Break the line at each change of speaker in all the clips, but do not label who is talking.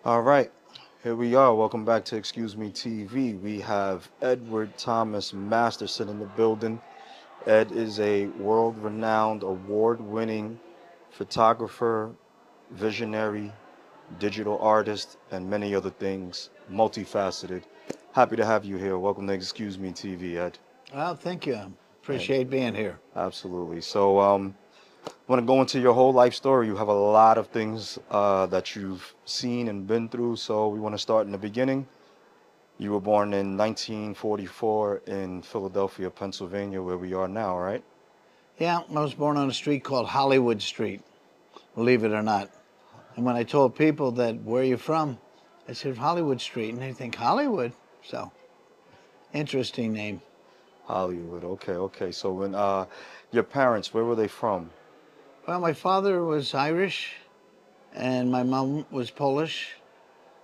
All right, here we are. Welcome back to Excuse Me TV. We have Edward Thomas Masterson in the building. Ed is a world renowned, award winning photographer, visionary, digital artist, and many other things, multifaceted. Happy to have you here. Welcome to Excuse Me TV, Ed.
Well, thank you.
And
Appreciate being here.
absolutely. Want to go into your whole life story. You have a lot of things that you've seen and been through. So we want to start in the beginning. You were born in 1944 in Philadelphia, Pennsylvania, where we are now, right?
Yeah, I was born on a street called Hollywood Street, believe it or not. And when I told people that, where are you from? I said, Hollywood Street. And they think, Hollywood? So, interesting name.
Hollywood. Okay, okay. So when your parents, where were they from?
Well, my father was Irish and my mom was Polish.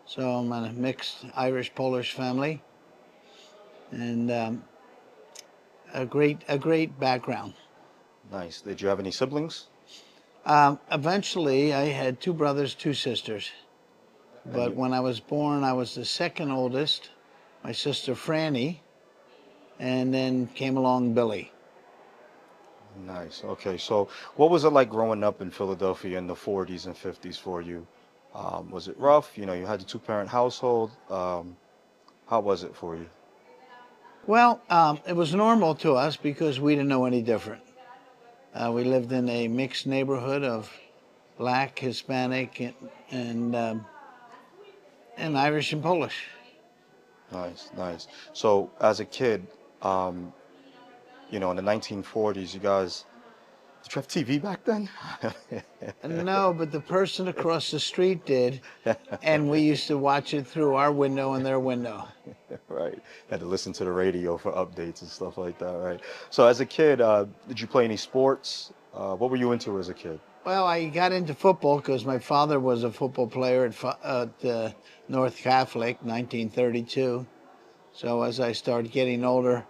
So I'm in a mixed Irish-Polish family. And a great background.
Nice. Did you have any siblings?
Eventually, I had two brothers, two sisters.
And
But
you,
when I was born, I was the second oldest, my sister Franny, and then came along Billy.
nice. Okay. So what was it like growing up in Philadelphia in the 40s and 50s for you? Was it rough? You know, you had a two-parent household. How was it for you?
Well, it was normal to us because we didn't know any different. We lived in a mixed neighborhood of black, Hispanic, and and Irish and Polish.
Nice, nice. So as a kid, um, in the 1940s, you guys, did you have TV back then?
And no, but the person across the street did, and we used to watch it through our window and their window.
Right. Had to listen to the radio for updates and stuff like that, right? So as a kid, did you play any sports? What were you into as a kid?
Well, I got into football because my father was a football player at North Catholic, 1932. So as I started getting older,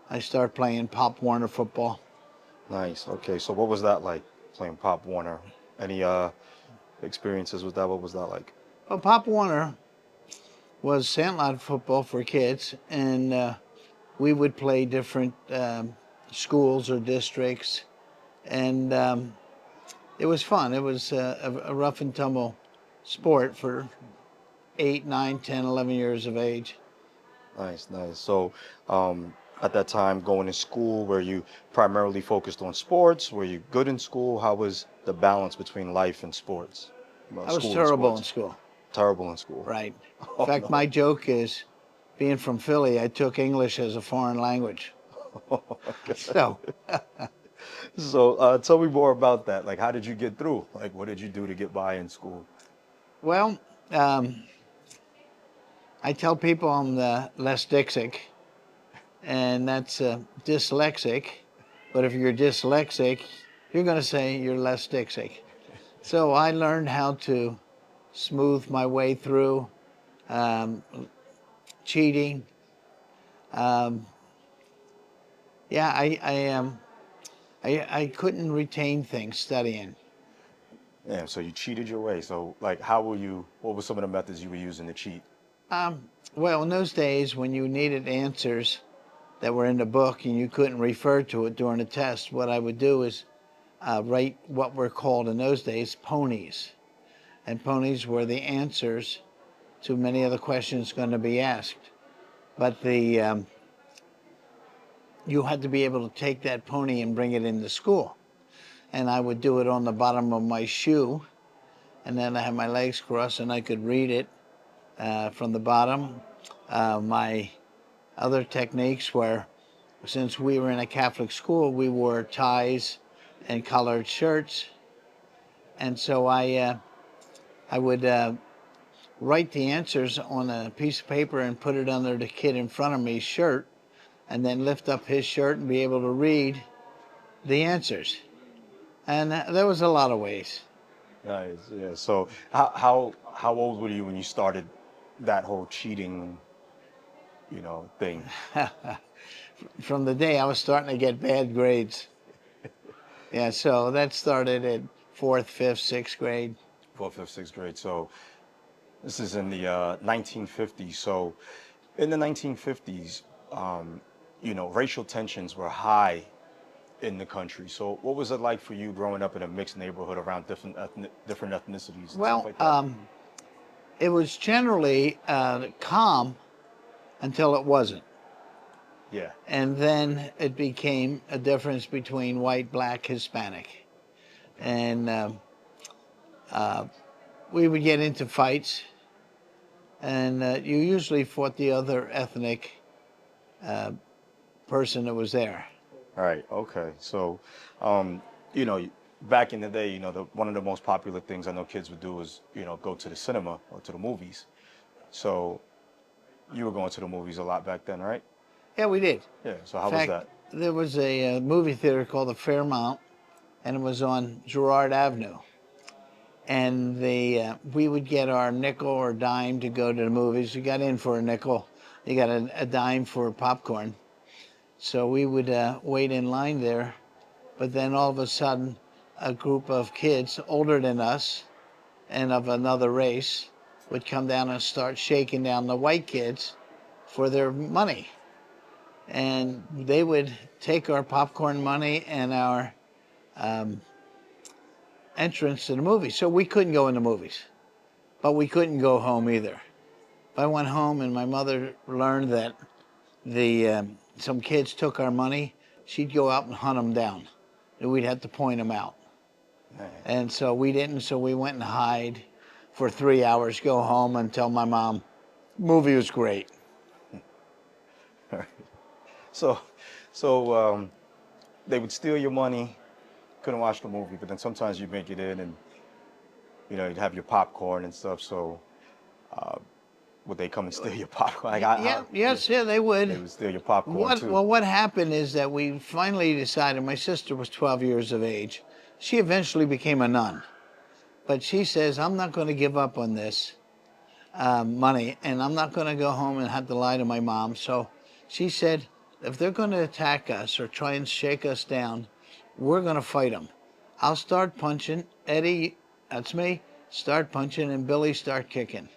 I started playing Pop Warner football.
Nice. Okay. So what was that like playing Pop Warner? Any experiences with that? What was that like?
Well, Pop Warner was sandlot football for kids, and we would play different schools or districts, and it was fun. It was a rough and tumble sport for 8, 9, 10, 11 years of age.
Nice, nice. So, at that time, going to school, were you primarily focused on sports? Were you good in school? How was the balance between life and sports? Well,
I was
school and
terrible in
sports.
school.
Terrible in school.
Right. In
Oh
fact,
no.
my joke is, being from Philly, I took English as a foreign language.
Oh my
So,
God. So, tell me more about that. Like, how did you get through? Like, what did you do to get by in school?
well, um, I tell people I'm the less dyslexic, and that's dyslexic. But if you're dyslexic, you're going to say you're less dyslexic. So I learned how to smooth my way through um, cheating. Um, yeah, I couldn't retain things studying.
Yeah, so you cheated your way. So, like, how were you? What were some of the methods you were using to cheat?
Well, in those days when you needed answers that were in the book and you couldn't refer to it during a test, what I would do is write what were called in those days ponies. And ponies were the answers to many of the questions going to be asked. But you had to be able to take that pony and bring it into school. And I would do it on the bottom of my shoe, and then I had my legs crossed and I could read it from the bottom. My other techniques were, since we were in a Catholic school, we wore ties and collared shirts, and so I would write the answers on a piece of paper and put it under the kid in front of me's shirt, and then lift up his shirt and be able to read the answers. And there was a lot of ways.
Nice. Yeah. So, how old were you when you started that whole cheating, thing?
From the day I was starting to get bad grades. Yeah, so that started at fourth, fifth, sixth grade.
Fourth, fifth, sixth grade. So, This is in the 1950s. So in the 1950s, um, racial tensions were high in the country. So what was it like for you growing up in a mixed neighborhood around different ethnicities and stuff
Well,
like that?
it was generally calm until it wasn't.
Yeah.
And then it became a difference between white, black, Hispanic. And we would get into fights, and you usually fought the other ethnic person that was there.
All right. Okay. So, um, you know, back in the day, one of the most popular things I know kids would do is, go to the cinema or to the movies. So you were going to the movies a lot back then, right?
Yeah, we did.
Yeah. So
In
how was
fact,
that?
there was a movie theater called the Fairmount, and it was on Girard Avenue. And we would get our nickel or dime to go to the movies. You got in for a nickel, you got a dime for popcorn. So we would wait in line there. But then all of a sudden, a group of kids older than us and of another race would come down and start shaking down the white kids for their money. And they would take our popcorn money and our um, entrance to the movies. So we couldn't go in the movies, but we couldn't go home either. If I went home and my mother learned that some kids took our money, she'd go out and hunt them down. And we'd have to point them out.
Man.
And so we didn't, so we went and hide for 3 hours, go home and tell my mom, movie was great.
So, so they would steal your money, couldn't watch the movie, but then sometimes you'd make it in and, you'd have your popcorn and stuff. So would they come and steal your popcorn? Like,
Yeah,
yeah,
yes, yeah, they
they
would.
would steal your popcorn too.
What happened is that we finally decided, my sister was 12 years of age. She eventually became a nun. But she says, I'm not going to give up on this money, and I'm not going to go home and have to lie to my mom. So she said, if they're going to attack us or try and shake us down, we're going to fight them. I'll start punching. Eddie, that's me, start punching, and Billy start kicking.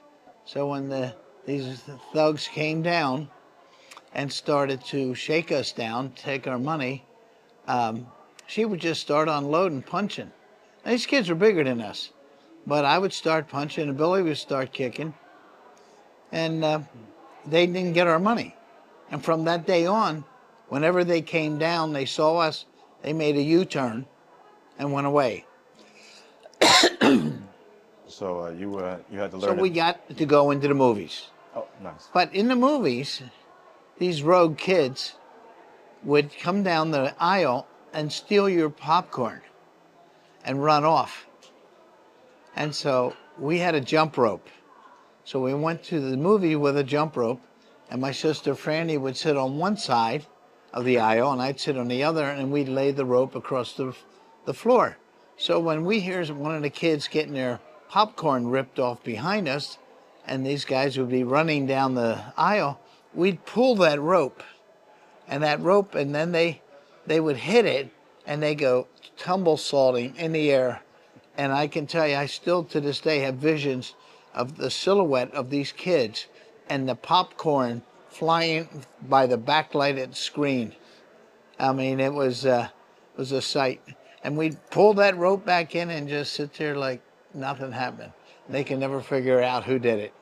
So when these thugs came down and started to shake us down, take our money, she would just start unloading, punching. And these kids were bigger than us. But I would start punching, and Billy would start kicking, and they didn't get our money. And from that day on, whenever they came down, they saw us, they made a U-turn and went away.
So you had to
So
learn it.
we got to go into the movies.
Oh, nice.
But in the movies, these rogue kids would come down the aisle and steal your popcorn and run off. And so we had a jump rope. So we went to the movie with a jump rope, and my sister Franny would sit on one side of the aisle, and I'd sit on the other, and we'd lay the rope across the floor. So when we hear one of the kids getting their popcorn ripped off behind us, and these guys would be running down the aisle, we'd pull that rope, and then they would hit it, and they go tumble salting in the air. And I can tell you, I still to this day have visions of the silhouette of these kids and the popcorn flying by the backlighted screen. I mean, it was a sight. And we'd pull that rope back in and just sit there like nothing happened. They can never figure out who did it.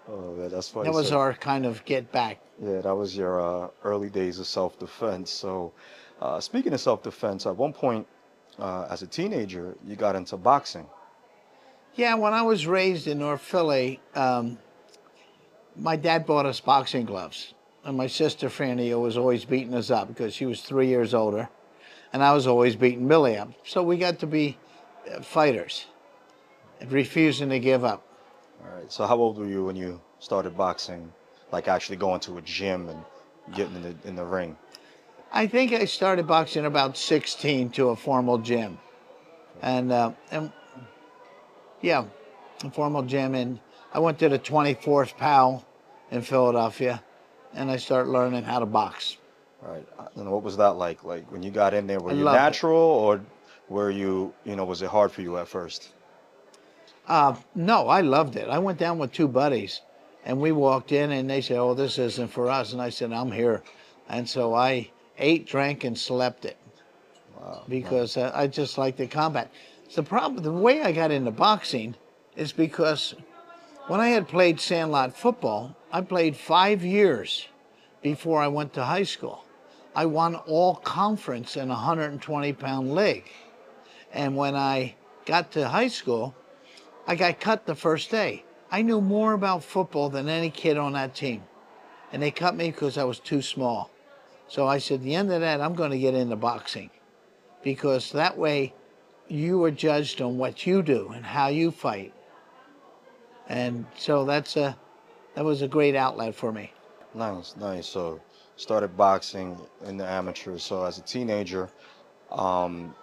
Oh, man, that's funny.
That was
So
our kind of get back.
yeah, that was your early days of self-defense. So speaking of self-defense, at one point as a teenager, you got into boxing.
Yeah, when I was raised in North Philly, my dad bought us boxing gloves. And my sister Franny was always beating us up because she was 3 years older. And I was always beating Billy up. So we got to be fighters, refusing to give up.
All right. So how old were you when you started boxing? Like actually going to a gym and getting in the ring?
I think I started boxing about 16 to a formal gym. And yeah, a formal gym. And I went to the 24th PAL in Philadelphia, and I started learning how to box.
All right. And what was that like? Like when you got in there, were
I
you
loved it.
natural or were you, was it hard for you at first?
No, I loved it. I went down with two buddies, and we walked in, and they said, "Oh, this isn't for us." And I said, "I'm here," and so I ate, drank, and slept it
Wow,
because
nice.
I just like the combat. The problem, the way I got into boxing, is because when I had played sandlot football, I played 5 years before I went to high school. I won all conference in a 120-pound league, and when I got to high school, I got cut the first day. I knew more about football than any kid on that team. And they cut me because I was too small. So I said, at the end of that, I'm going to get into boxing because that way you are judged on what you do and how you fight. And so that was a great outlet for me.
Nice, nice. So started boxing in the amateur. So as a teenager, um,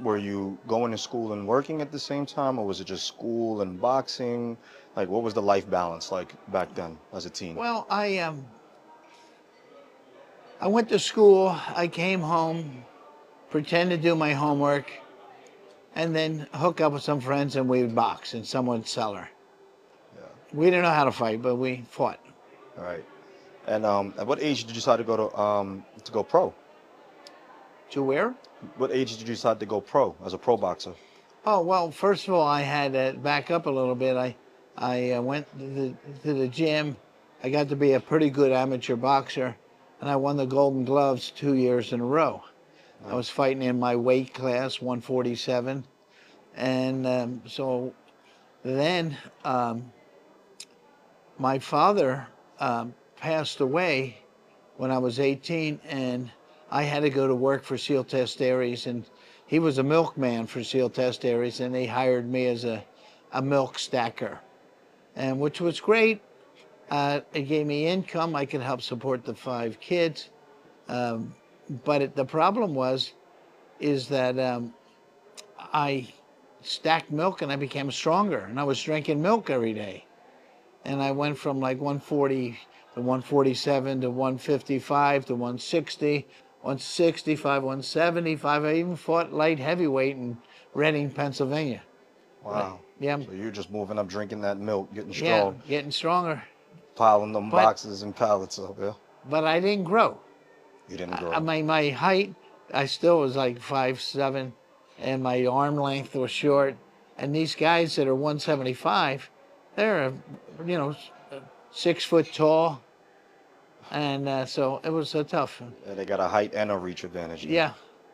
were you going to school and working at the same time, or was it just school and boxing? Like, what was the life balance like back then as a teen?
Well, I went to school. I came home, pretend to do my homework, and then hook up with some friends and we would box in someone's cellar.
Yeah.
We didn't know how to fight, but we fought.
All right. And at what age did you decide to go pro?
To where?
What age did you decide to go pro as a pro boxer?
Oh, well, first of all, I had to back up a little bit. I went to the gym. I got to be a pretty good amateur boxer, and I won the Golden Gloves 2 years in a row. I was
Nice.
fighting in my weight class, 147. And so then my father passed away when I was 18, and I had to go to work for Seal Test Dairies, and he was a milkman for Seal Test Dairies, and they hired me as a milk stacker, and which was great. It gave me income. I could help support the 5 kids. Um, but the problem is that I stacked milk and I became stronger, and I was drinking milk every day. And I went from like 140 to 147 to 155 to 160, 165, 175. I even fought light heavyweight in Reading, Pennsylvania.
Wow.
Yeah,
So you're just moving up, drinking that milk, getting
yeah,
strong,
getting stronger.
piling them
But
boxes and pallets up. Yeah.
but I didn't grow.
You didn't grow.
My height, I still was like 5'7", and my arm length was short. And these guys that are 175, they're you know 6 foot tall, and so it was tough.
Yeah, they got a height and a reach advantage then.
Yeah,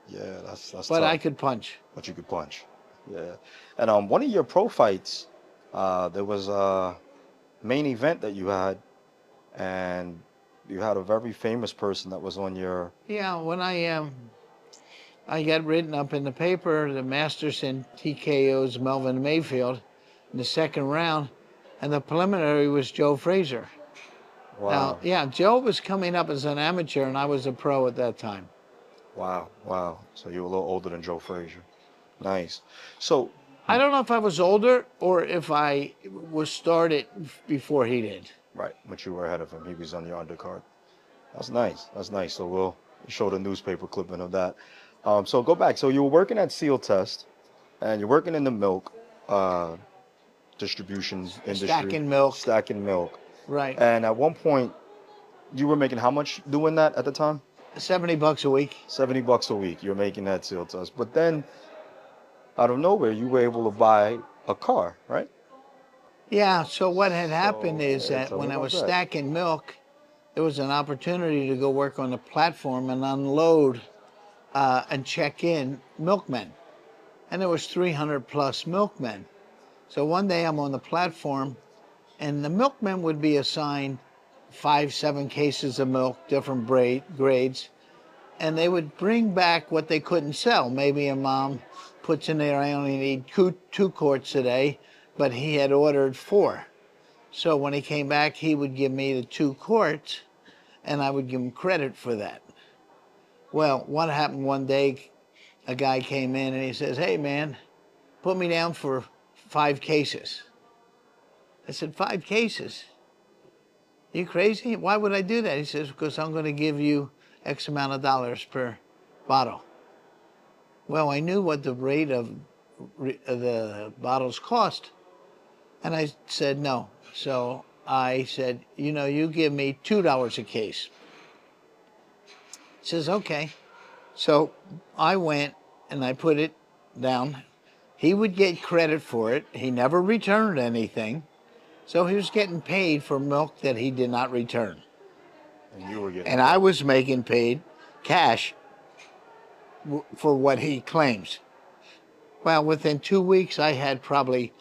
Yeah, that's
but I
tough.
could punch.
But you could punch. Yeah. And one of your pro fights, there was a main event that you had, and you had a very famous person that was on your.
Yeah, when I got written up in the paper, the Masterson TKO's Melvin Mayfield in the second round, and the preliminary was Joe Frazier. Now,
Wow.
yeah, Joe was coming up as an amateur, and I was a pro at that time.
Wow. Wow. So you were a little older than Joe Frazier. Nice. So,
I don't know if I was older or if I was started before he did.
right, but you were ahead of him. He was on your undercard. That's nice. That's nice. So we'll show the newspaper clipping of that. So go back. So you were working at Seal Test, and you're working in the milk uh, distribution industry,
Stacking milk,
stacking milk.
right?
And at one point, you were making how much doing that at the time?
$70 a week.
$70 a week. You're making that Seal Test. But then, out of nowhere, you were able to buy a car, right?
Yeah. So what had happened
So
is
yeah,
that
tell me
when I
about
was
that.
stacking milk, there was an opportunity to go work on the platform and unload and check in milkmen, and there was 300 plus milkmen. So one day I'm on the platform, and the milkmen would be assigned 5, 7 cases of milk, different grades, and they would bring back what they couldn't sell. Maybe a mom puts in there, I only need 2 quarts today, but he had ordered 4. So when he came back, he would give me the 2 quarts, and I would give him credit for that. Well, what happened one day, a guy came in and he says, "Hey man, put me down for 5 cases." I said, 5 cases? You crazy? Why would I do that? He says, because I'm going to give you X amount of dollars per bottle. Well, I knew what the rate of the bottles cost. And I said, no. So I said, you give me $2 a case. He says, okay. So I went and I put it down. He would get credit for it. He never returned anything. So he was getting paid for milk that he did not return.
And you were getting
And I
paid.
was making paid cash for what he claims. Well, within 2 weeks, I had probably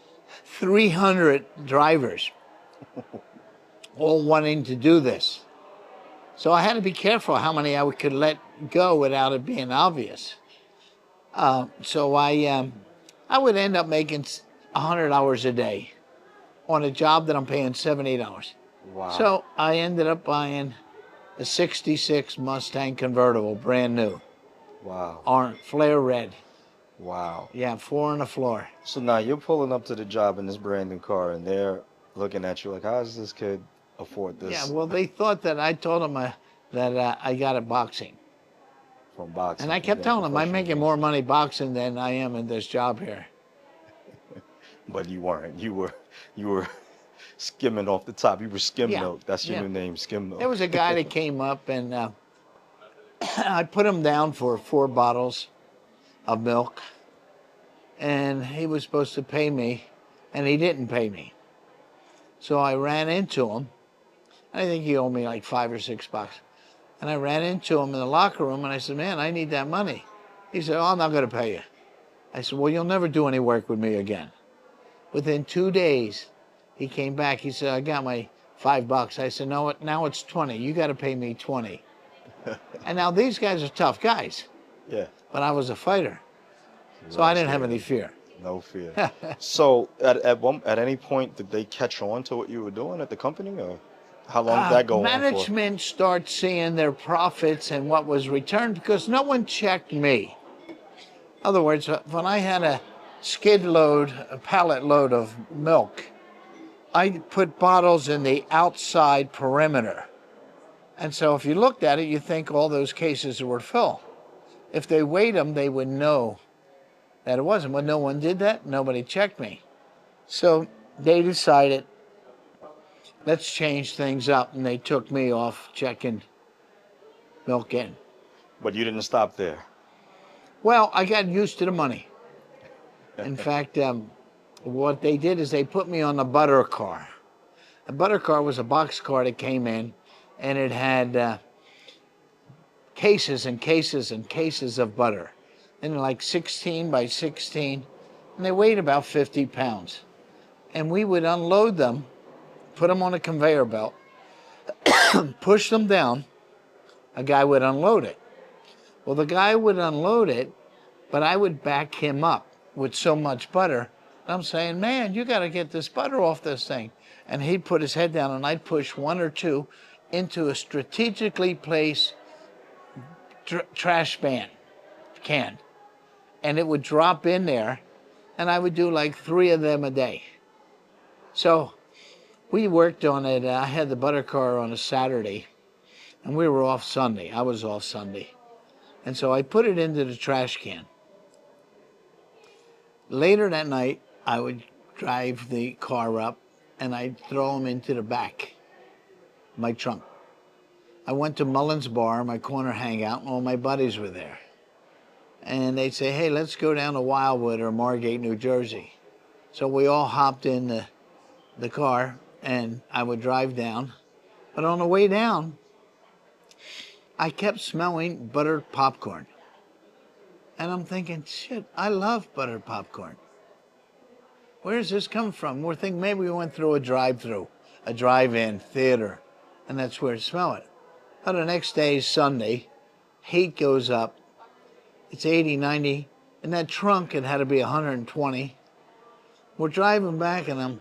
300 drivers all wanting to do this. So I had to be careful how many I could let go without it being obvious. So I would end up making 100 hours a day on a job that I'm paying $70.
Wow.
So I ended up buying a '66 Mustang convertible, brand new,
Wow.
orange, flare red.
Wow.
Yeah, 4 on the floor.
So now you're pulling up to the job in this brand new car, and they're looking at you like, how does this kid afford
Yeah,
this
well, they thought that I told them that I got it boxing.
from
And
boxing,
I
from
kept
being a
telling them I'm
professional
making more
boxer?
money boxing than I am in this job here.
But you weren't. You were skimming off the top. You were skim
Yeah,
milk. That's your
yeah.
new name, skim
There
milk.
was a guy that came up and I put him down for 4 bottles of milk, and he was supposed to pay me, and he didn't pay me. So I ran into him. I think he owed me like $5 or $6. And I ran into him in the locker room, and I said, man, I need that money. He said, oh, I'm not going to pay you. I said, well, you'll never do any work with me again. Within 2 days, he came back. He said, I got my $5. I said, no, now it's 20. You got to pay me 20. And now these guys are tough guys,
Yeah,
but I was a fighter,
you
so I
weren't
didn't have
scared
any
of
fear.
no fear. So at any point did they catch on to what you were doing at the company, or how long did that go on for?
Management starts seeing their profits and what was returned because no one checked me. In other words, when I had a skid load, a pallet load of milk, I put bottles in the outside perimeter. And so if you looked at it, you think all those cases were full. If they weighed them, they would know that it wasn't. But no one did that. Nobody checked me. So they decided, let's change things up. And they took me off checking milk in.
But you didn't stop there.
Well, I got used to the money. In fact, what they did is they put me on the butter car. The butter car was a box car that came in, and it had cases and cases and cases of butter, and like 16 by 16, and they weighed about 50 pounds. And we would unload them, put them on a conveyor belt, push them down. A guy would unload it. Well, the guy would unload it, but I would back him up with so much butter. I'm saying, man, you got to get this butter off this thing. And he'd put his head down, and I'd push one or two into a strategically placed trash can, and it would drop in there, and I would do like 3 of them a day. So we worked on it. I had the butter car on a Saturday, and we were off Sunday. I was off Sunday. And so I put it into the trash can. Later that night, I would drive the car up, and I'd throw them into the back of my trunk. I went to Mullen's Bar, my corner hangout, and all my buddies were there. And they'd say, hey, let's go down to Wildwood or Margate, New Jersey. So we all hopped in the car, and I would drive down. But on the way down, I kept smelling buttered popcorn. And I'm thinking, shit, I love buttered popcorn. Where does this come from? We're thinking maybe we went through a drive-through, a drive-in theater, and that's where it smelled it. But the next day is Sunday, heat goes up, it's 80, 90, in that trunk it had to be 120. We're driving back and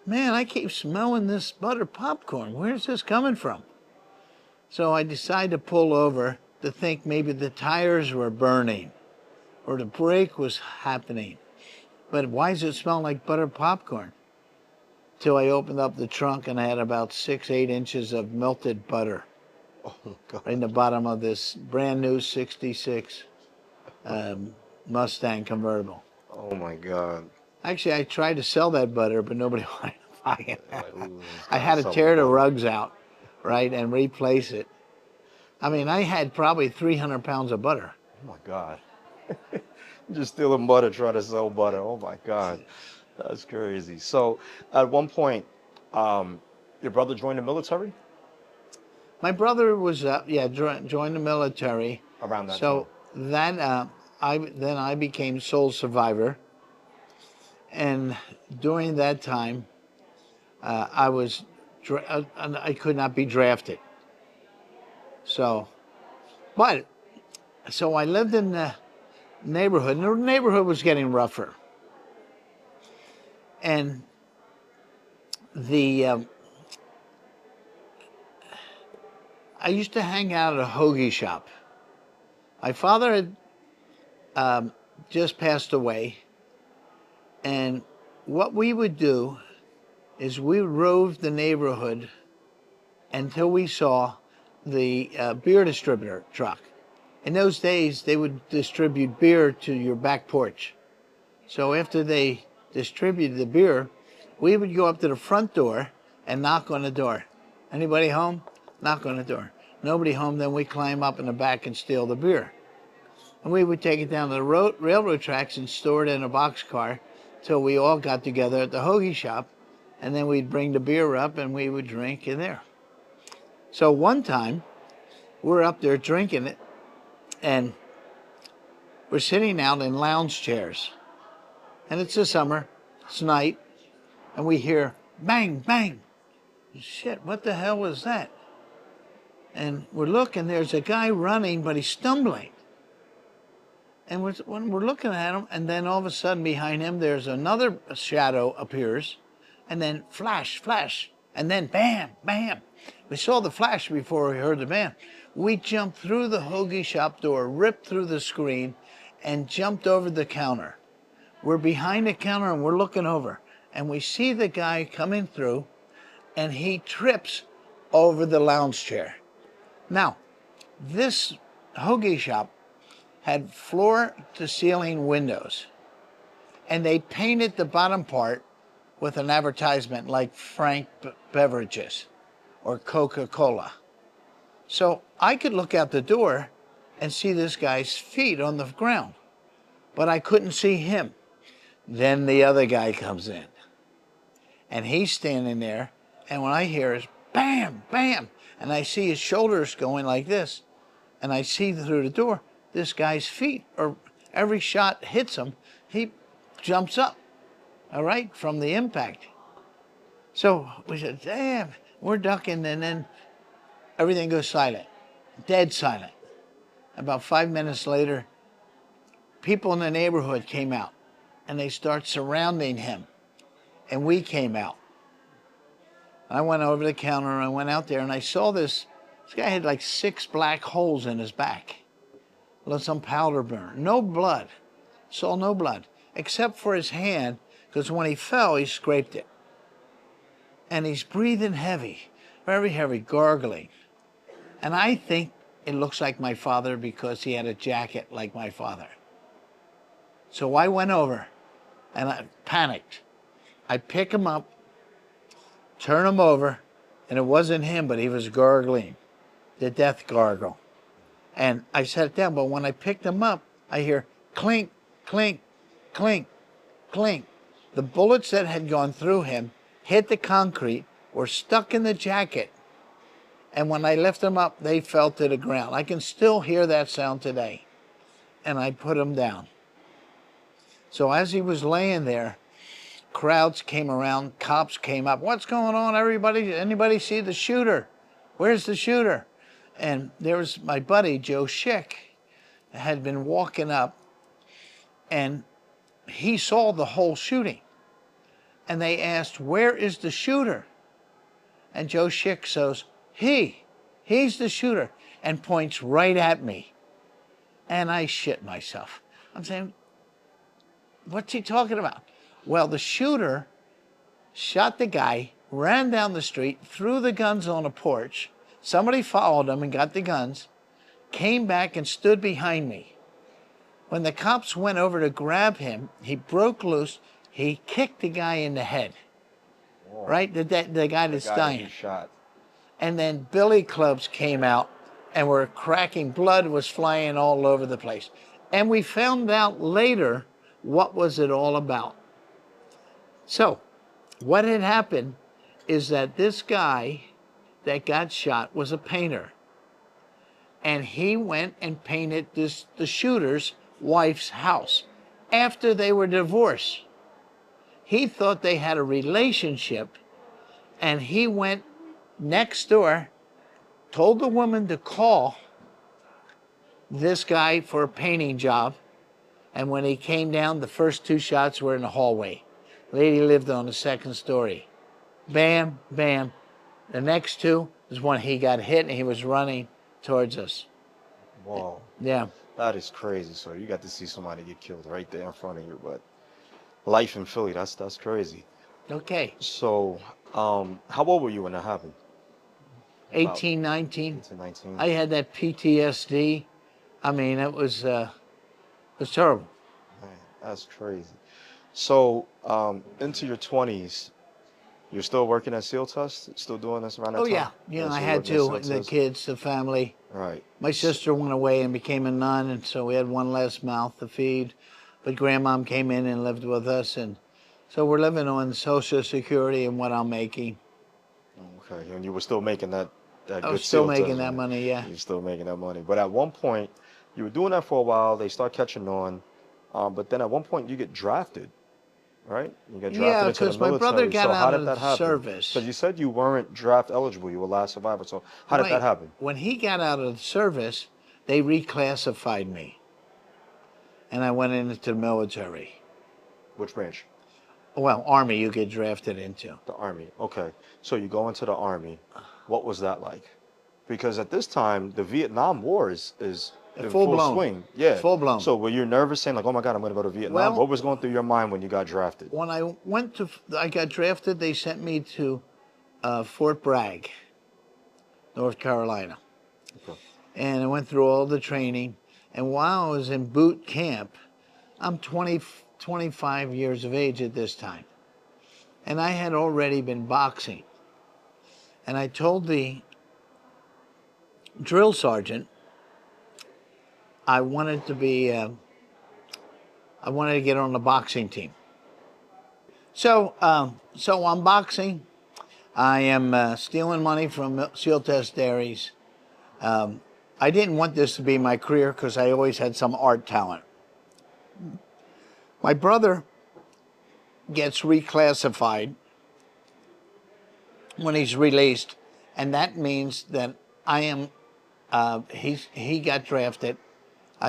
man, I keep smelling this buttered popcorn. Where's this coming from? So I decide to pull over to think maybe the tires were burning or the brake was happening. But why does it smell like buttered popcorn? Till I opened up the trunk and I had about 6, 8 inches of melted butter
Oh God.
in the bottom of this brand new '66 Mustang convertible.
Oh my God.
Actually, I tried to sell that butter, but nobody wanted to buy it.
Like, who's this
I
guy
had to
selling
tear the
butter?
rugs out, right, and replace it. I mean, I had probably 300 pounds of butter.
Oh my God. Just stealing butter, trying to sell butter. Oh my God. That's crazy. So at one point, um, your brother joined the military
My brother was, joined the military,
around that time.
so that I became sole survivor, and during that time, I was, I could not be drafted. So, but so I lived in the neighborhood, and the neighborhood was getting rougher, and the I used to hang out at a hoagie shop. My father had just passed away, and what we would do is we roved the neighborhood until we saw the beer distributor truck. In those days, they would distribute beer to your back porch. So after they distributed the beer, we would go up to the front door and knock on the door. Anybody home? Knock on the door. Nobody home, then we climb up in the back and steal the beer. And we would take it down to the railroad tracks and store it in a boxcar till we all got together at the hoagie shop, and then we'd bring the beer up and we would drink in there. So one time, we're up there drinking it, and we're sitting out in lounge chairs. And it's the summer, it's night, and we hear bang, bang. Shit, what the hell was that? And we're looking, there's a guy running, but he's stumbling. And when we're looking at him, and then all of a sudden behind him, there's another shadow appears, and then flash, flash, and then bam, bam. We saw the flash before we heard the bam. We jumped through the hoagie shop door, ripped through the screen, and jumped over the counter. We're behind the counter and we're looking over, and we see the guy coming through, and he trips over the lounge chair. Now, this hoagie shop had floor to ceiling windows, and they painted the bottom part with an advertisement like Frank Beverages or Coca-Cola. So I could look out the door and see this guy's feet on the ground, but I couldn't see him. Then the other guy comes in, and he's standing there, and when I hear is bam, bam, and I see his shoulders going like this, and I see through the door this guy's feet, or every shot hits him, he jumps up, all right, from the impact. So we said, damn, we're ducking, and then everything goes silent, dead silent. About 5 minutes later, people in the neighborhood came out, and they start surrounding him, and we came out. I went over the counter, and I went out there, and I saw this guy had like 6 black holes in his back. Some powder burn, no blood, saw no blood, except for his hand, because when he fell, he scraped it. And he's breathing heavy, very heavy, gargling. And I think it looks like my father because he had a jacket like my father. So I went over, and I panicked. I pick him up, turn him over, and it wasn't him, but he was gargling, the death gargle. And I set it down, but when I picked him up, I hear clink, clink, clink, clink. The bullets that had gone through him hit the concrete, were stuck in the jacket, and when I lift him up, they fell to the ground. I can still hear that sound today. And I put him down. So as he was laying there, crowds came around, cops came up. What's going on, everybody? Anybody see the shooter? Where's the shooter? And there was my buddy, Joe Schick, had been walking up, and he saw the whole shooting. And they asked, where is the shooter? And Joe Schick says, he's the shooter, and points right at me. And I shit myself. I'm saying, what's he talking about? Well, the shooter shot the guy, ran down the street, threw the guns on a porch. Somebody followed him and got the guns, came back and stood behind me. When the cops went over to grab him, he broke loose. he kicked the guy in the head,
Whoa.
right? The guy
The
that's
guy that he
dying.
shot.
And then billy clubs came out and were cracking. Blood was flying all over the place. And we found out later what was it all about. So what had happened is that this guy that got shot was a painter. And he went and painted the shooter's wife's house after they were divorced. He thought they had a relationship, and he went next door, told the woman to call this guy for a painting job. And when he came down, the first two shots were in the hallway. Lady lived on the second story. Bam, bam. The next two is when he got hit and he was running towards us.
Whoa.
Yeah.
That is crazy. So you got to see somebody get killed right there in front of you. But life in Philly, that's crazy.
Okay.
So, how old were you when that happened? About
18, 19.
18, 19.
I had that PTSD. I mean, it was terrible.
Man, that's crazy. So, into your 20s, you're still working at Seal Test? Still doing this around that
Oh
time?
yeah, yeah.
So
I
you're
had
working at
to.
Seal
The
Test?
kids, the family.
Right.
My sister went away and became a nun, and so we had one less mouth to feed. But grandmom came in and lived with us, and so we're living on Social Security and what I'm making.
Okay. And you were still making that
I was
good
still
Seal
making
Test
that
money.
money, yeah.
You're still making that money. But at one point, you were doing that for a while. They start catching on. But then at one point, you get drafted, right? You get
Yeah,
drafted into the
because my brother
military.
got
So how
out
did
of the
that happen?
service.
Because you said you weren't draft eligible. You were last survivor. So how did that
Right.
happen?
When he got out of the service, they reclassified me, and I went into the military.
Which branch?
Well, Army you get drafted into.
The Army. Okay. So you go into the Army. What was that like? Because at this time, the Vietnam War is in
Full
full
blown.
swing. Yeah.
Full blown.
So were you nervous saying like, oh my God, I'm going to go to Vietnam?
Well,
What was going through your mind when you got drafted?
when I got drafted, they sent me to Fort Bragg, North Carolina.
Okay.
And I went through all the training. And while I was in boot camp, I'm 20, 25 years of age at this time. And I had already been boxing. And I told the drill sergeant I wanted to be, I wanted to get on the boxing team. So I'm boxing. I am stealing money from Seal Test Dairies. I didn't want this to be my career because I always had some art talent. My brother gets reclassified when he's released, and that means that I am. He got drafted.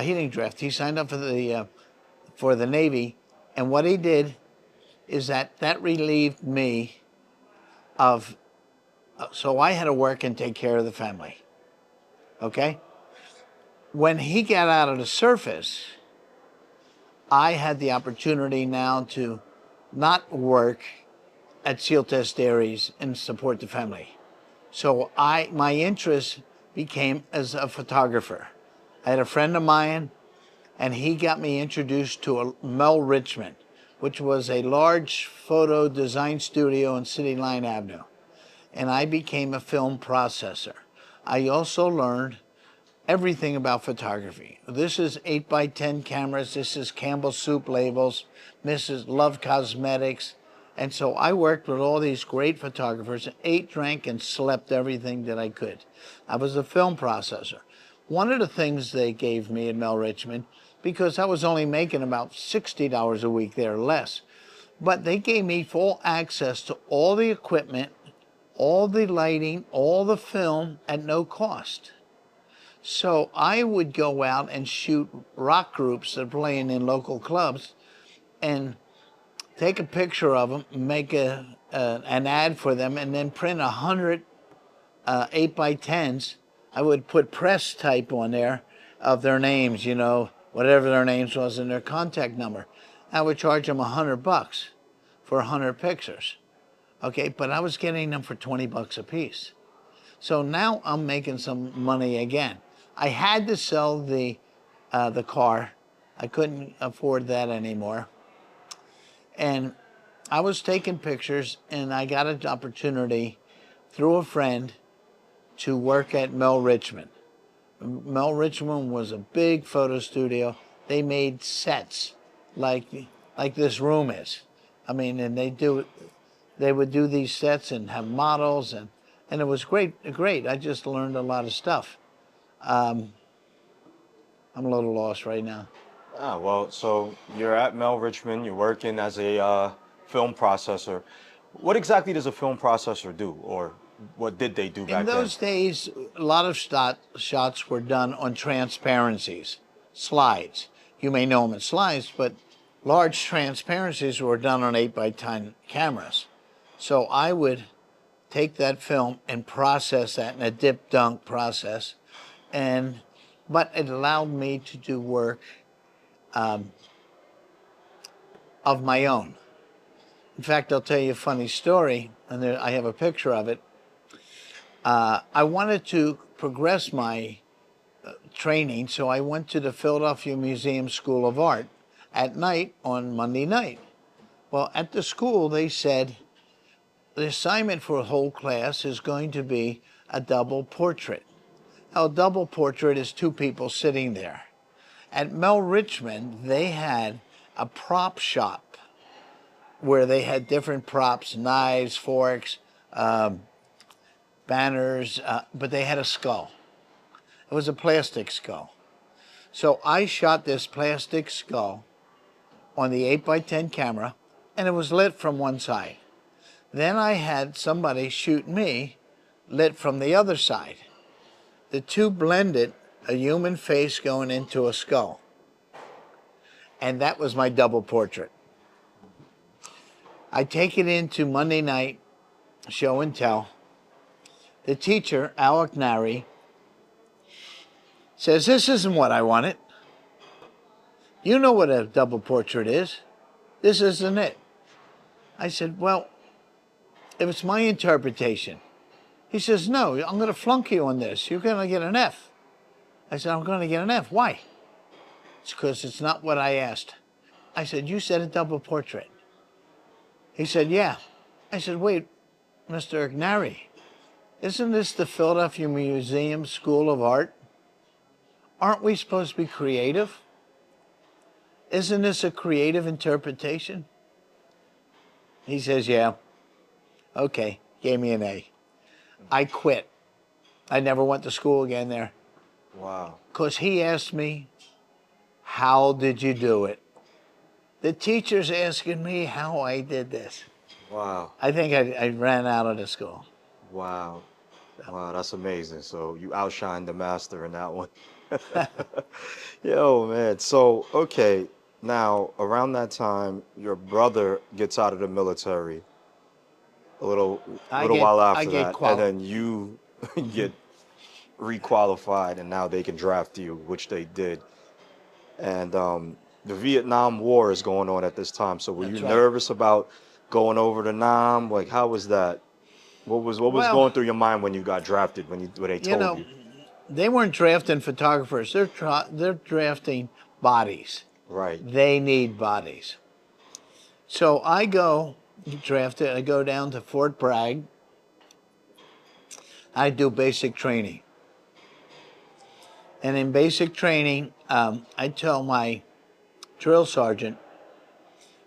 He didn't draft. He signed up for the Navy, and what he did is that relieved me of. So I had to work and take care of the family. Okay. When he got out of the service, I had the opportunity now to not work at Seal Test Dairies and support the family. So my interest became as a photographer. I had a friend of mine, and he got me introduced to a Mel Richmond, which was a large photo design studio on City Line Avenue. And I became a film processor. I also learned everything about photography. This is 8x10 cameras. This is Campbell Soup labels. This is Love Cosmetics. And so I worked with all these great photographers, ate, drank, and slept everything that I could. I was a film processor. One of the things they gave me at Mel Richmond, because I was only making about $60 a week there, less, but they gave me full access to all the equipment, all the lighting, all the film at no cost. So I would go out and shoot rock groups that are playing in local clubs and take a picture of them, make an ad for them, and then print 100 8x10s. I would put press type on there of their names, whatever their names was and their contact number. I would charge them $100 for 100 pictures. Okay, but I was getting them for $20 a piece. So now I'm making some money again. I had to sell the car. I couldn't afford that anymore. And I was taking pictures, and I got an opportunity through a friend to work at Mel Richmond. Mel Richmond was a big photo studio. They made sets like like this room is. I mean, and they would do these sets and have models, and it was great. I just learned a lot of stuff. I'm a little lost right now.
Ah, well, so you're at Mel Richmond, you're working as a film processor. What exactly does a film processor do, or what did they do
In
back then?
those days, a lot of shots were done on transparencies, slides. You may know them as slides, but large transparencies were done on 8 by 10 cameras. So I would take that film and process that in a dip dunk process, and but it allowed me to do work of my own. In fact, I'll tell you a funny story, and I have a picture of it. I wanted to progress my training, so I went to the Philadelphia Museum School of Art at night on Monday night. Well, at the school, they said the assignment for a whole class is going to be a double portrait. Now, a double portrait is two people sitting there. At Mel Richmond, they had a prop shop where they had different props, knives, forks, banners, but they had a skull. It was a plastic skull. So I shot this plastic skull on the 8 by 10 camera, and it was lit from one side. Then I had somebody shoot me lit from the other side. The two blended, a human face going into a skull. And that was my double portrait. I take it into Monday night show and tell. The teacher, Alec Nary, says, "This isn't what I wanted. You know what a double portrait is. This isn't it." I said, "Well, it was my interpretation." He says, "No, I'm going to flunk you on this. You're going to get an F." I said, "I'm going to get an F. Why?" It's because it's not what I asked. I said, "You said a double portrait." He said, "Yeah." I said, "Wait, Mr. Ignari, isn't this the Philadelphia Museum School of Art? Aren't we supposed to be creative? Isn't this a creative interpretation?" He says, "Yeah." Okay, gave me an A. I quit. I never went to school again there.
Wow.
Because he asked me, "How did you do it?" The teacher's asking me how I did this.
Wow.
I think I ran out of the school.
Wow. Wow, that's amazing. So you outshined the master in that one. Yo, man. So, okay, now around that time, your brother gets out of the military a little while
I
after
get
that, and then you get requalified, and now they can draft you, which they did. And the Vietnam War is going on at this time. So were you
That's right.
nervous about going over to Nam? Like, how was that? What was
Well,
going through your mind when you got drafted? When they
you
told
know,
you?
they weren't drafting photographers. They're drafting bodies.
Right.
They need bodies. So I go drafted. I go down to Fort Bragg. I do basic training. And in basic training, I tell my drill sergeant,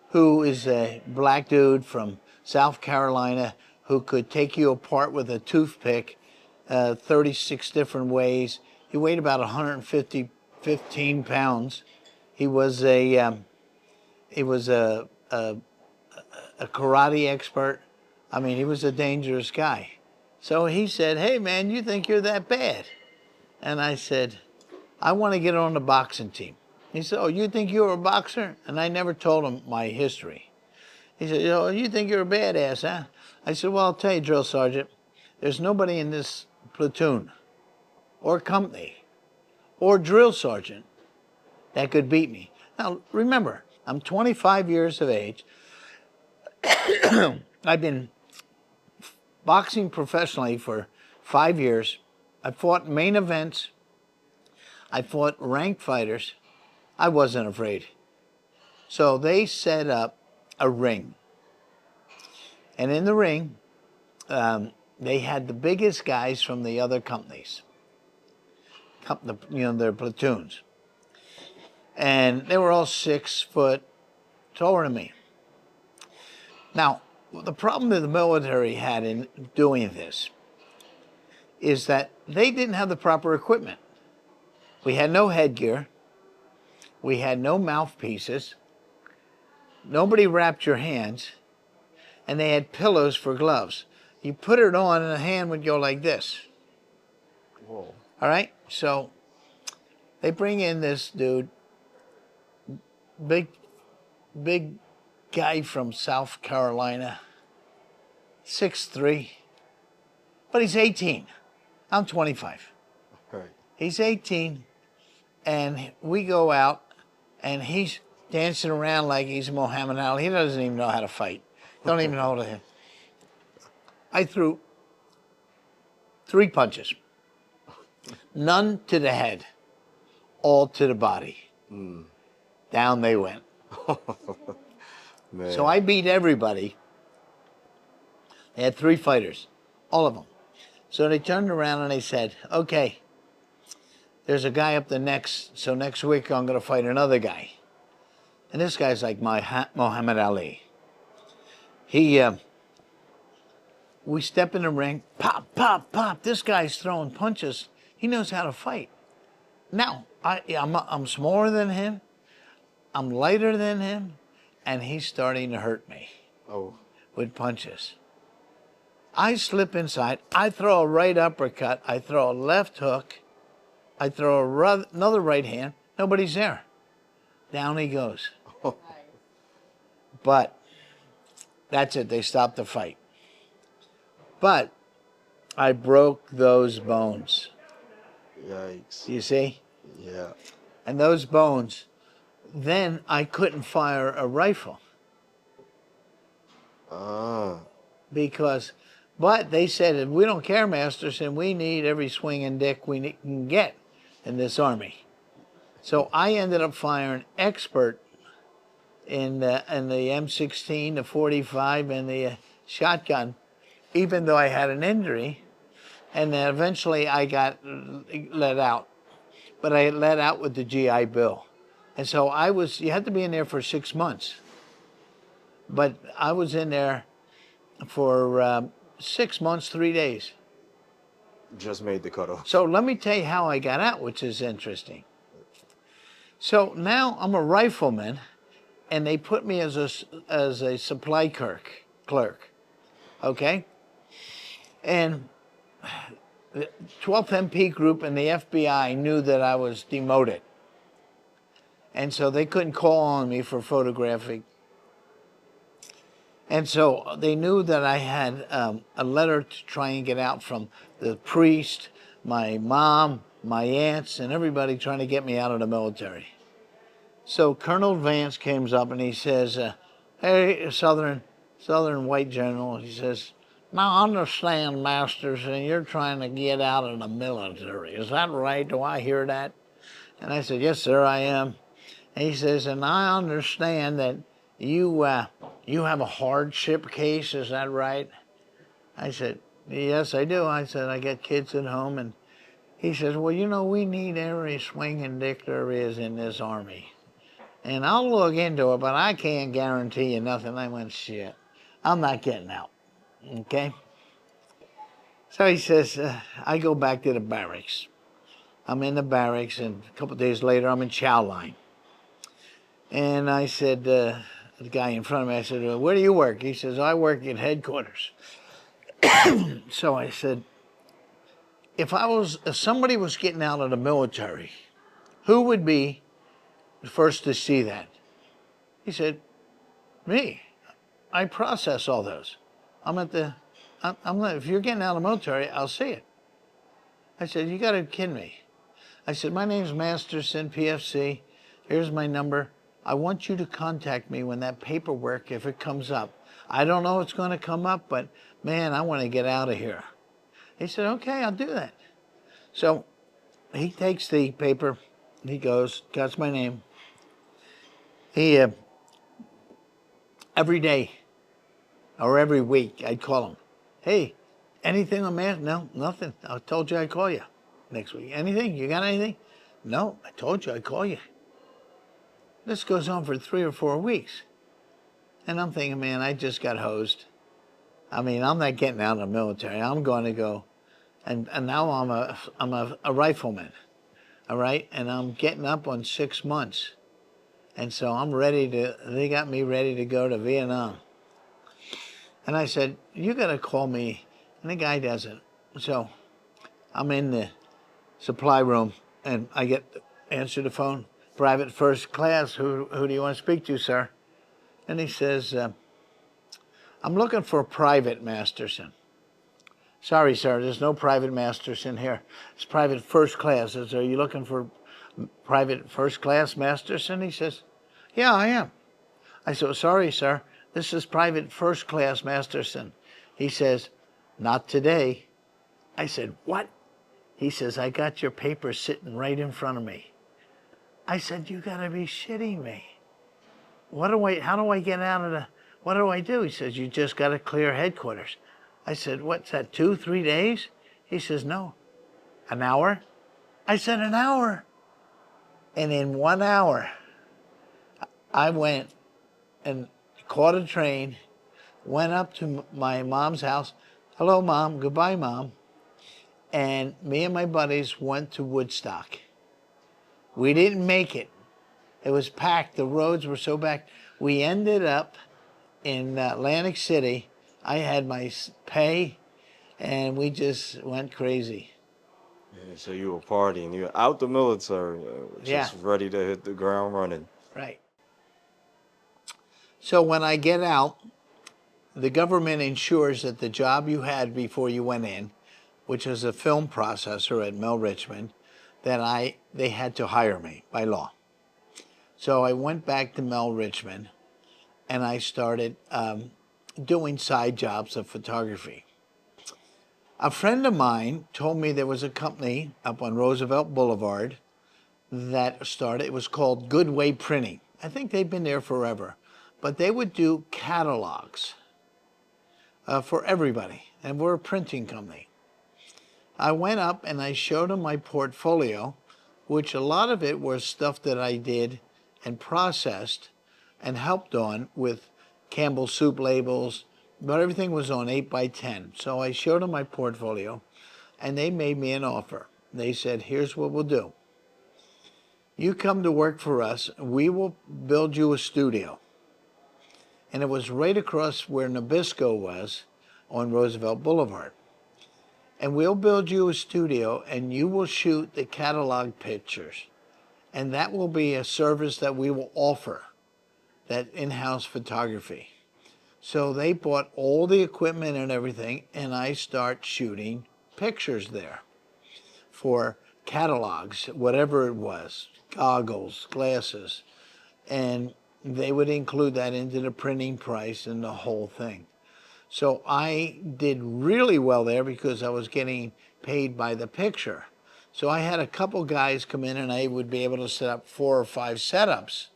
who is a black dude from South Carolina, who could take you apart with a toothpick 36 different ways. He weighed about 15 pounds. He was a karate expert. I mean, he was a dangerous guy. So he said, "Hey, man, you think you're that bad?" And I said, "I want to get on the boxing team." He said, "Oh, you think you're a boxer?" And I never told him my history. He said, "Oh, you think you're a badass, huh?" I said, "Well, I'll tell you, drill sergeant, there's nobody in this platoon or company or drill sergeant that could beat me." Now, remember, I'm 25 years of age. I've been boxing professionally for 5 years. I fought main events. I fought ranked fighters. I wasn't afraid. So they set up a ring. And in the ring, they had the biggest guys from the other companies, their platoons. And they were all 6 foot taller than me. Now, the problem that the military had in doing this is that they didn't have the proper equipment. We had no headgear. We had no mouthpieces. Nobody wrapped your hands. And they had pillows for gloves. You put it on and the hand would go like this.
Whoa.
All right? So they bring in this dude, big guy from South Carolina, 6'3", but he's 18. I'm 25.
Right.
He's 18, and we go out, and he's dancing around like he's Muhammad Ali. He doesn't even know how to fight. Don't even know how to hit. I threw 3 punches. None to the head, all to the body. Down they went.
Man.
So I beat everybody. They had 3 fighters, all of them. So they turned around and they said, okay, there's a guy up the next, so next week I'm going to fight another guy. And this guy's like my Muhammad Ali. We step in the ring, pop, pop, pop. This guy's throwing punches. He knows how to fight. Now, I'm smaller than him. I'm lighter than him. And he's starting to hurt me with punches. I slip inside. I throw a right uppercut. I throw a left hook. I throw another right hand. Nobody's there. Down he goes. But that's it. They stopped the fight. But I broke those bones.
Yikes.
You see?
Yeah.
And those bones, then I couldn't fire a rifle. But they said, we don't care, Masterson, we need every swinging dick we can get in this army. So I ended up firing expert in the M16, the 45, and the shotgun, even though I had an injury. And then eventually I got let out. But I let out with the GI Bill. And so you had to be in there for 6 months. But I was in there for 6 months, 3 days.
Just made the cutoff.
So let me tell you how I got out, which is interesting. So now I'm a rifleman, and they put me as a supply clerk, okay? And the 12th MP group and the FBI knew that I was demoted. And so they couldn't call on me for photographic. And so they knew that I had a letter to try and get out from the priest, my mom, my aunts, and everybody trying to get me out of the military. So Colonel Vance comes up and he says, hey, Southern white general, he says, now understand, Masterson, you're trying to get out of the military. Is that right? Do I hear that? And I said, yes, sir, I am. And he says, and I understand that you have a hardship case, is that right? I said, yes, I do. I said, I got kids at home. And he says, well, you know, we need every swinging dick there is in this army. And I'll look into it, but I can't guarantee you nothing. I went, shit, I'm not getting out, okay? So he says, I go back to the barracks. I'm in the barracks, and a couple of days later, I'm in chow line. And I said, the guy in front of me, I said, where do you work? He says, I work at headquarters. So I said, if somebody was getting out of the military, who would be the first to see that? He said, me. I process all those. If you're getting out of the military, I'll see it. I said, you got to kid me. I said, my name's Masterson, PFC. Here's my number. I want you to contact me when that paperwork, if it comes up. I don't know it's going to come up, but man, I want to get out of here. He said, okay, I'll do that. So he takes the paper. He goes, got my name. He, every day, or every week I'd call him. Hey, anything on man? No, nothing. I told you I'd call you next week. Anything? You got anything? No, I told you I'd call you. This goes on for 3 or 4 weeks. And I'm thinking, man, I just got hosed. I mean, I'm not getting out of the military. I'm going to go. And now I'm a rifleman, all right? And I'm getting up on 6 months. And so they got me ready to go to Vietnam. And I said, you got to call me. And the guy doesn't. So I'm in the supply room, and I answer the phone. Private first class, who do you want to speak to, sir? And he says, I'm looking for Private Masterson. Sorry, sir, there's no Private Masterson here. It's private first class. I said, are you looking for Private first class Masterson? He says, yeah, I am. I said, sorry, sir, this is Private first class Masterson. He says, not today. I said, what? He says, I got your paper sitting right in front of me. I said, you gotta be shitting me. How do I get out of what do I do? He says, you just gotta clear headquarters. I said, what's that, 2, 3 days? He says, no. An hour? I said, an hour. And in 1 hour, I went and caught a train, went up to my mom's house. Hello, Mom. Goodbye, Mom. And me and my buddies went to Woodstock. We didn't make it. It was packed. The roads were so packed. We ended up in Atlantic City. I had my pay, and we just went crazy.
Yeah, so you were partying. You were out the military,
Yeah.
just ready to hit the ground running.
Right. So when I get out, the government ensures that the job you had before you went in, which was a film processor at Mel Richmond, they had to hire me by law. So I went back to Mel Richmond, and I started doing side jobs of photography. A friend of mine told me there was a company up on Roosevelt Boulevard that started. It was called Goodway Printing. I think they've been there forever. But they would do catalogs for everybody, and we're a printing company. I went up and I showed them my portfolio, which a lot of it was stuff that I did and processed and helped on with Campbell soup labels, but everything was on 8x10. So I showed them my portfolio, and they made me an offer. They said, here's what we'll do. You come to work for us, we will build you a studio. And it was right across where Nabisco was on Roosevelt Boulevard. And we'll build you a studio, and you will shoot the catalog pictures. And that will be a service that we will offer, that in-house photography. So they bought all the equipment and everything, and I start shooting pictures there for catalogs, whatever it was, goggles, glasses, and they would include that into the printing price and the whole thing. So I did really well there because I was getting paid by the picture. So I had a couple guys come in, and I would be able to set up 4 or 5 setups.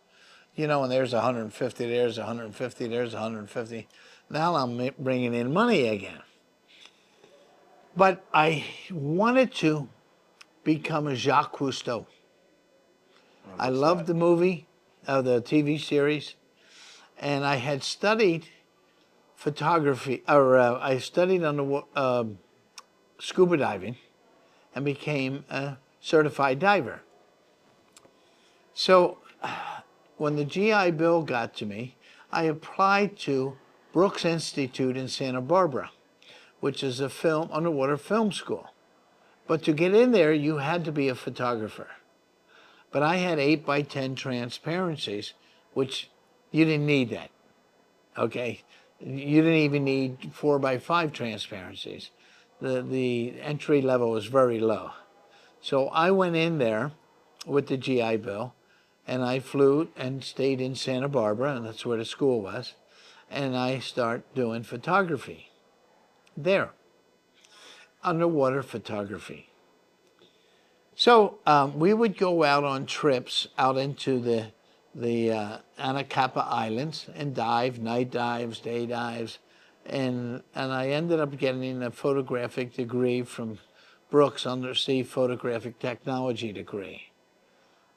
You know, and there's 150, there's 150, there's 150. Now I'm bringing in money again. But I wanted to become a Jacques Cousteau. I loved the movie, the TV series, and I had studied photography, or I studied scuba diving and became a certified diver. So when the GI Bill got to me, I applied to Brooks Institute in Santa Barbara, which is a underwater film school. But to get in there, you had to be a photographer. But I had 8x10 transparencies, which you didn't need that, okay? You didn't even need 4x5 transparencies. The entry level was very low. So I went in there with the GI Bill, and I flew and stayed in Santa Barbara, and that's where the school was, and I start doing photography there, underwater photography. So we would go out on trips out into the Anacapa Islands and dive, night dives, day dives, and I ended up getting a photographic degree from Brooks, Undersea Photographic Technology degree.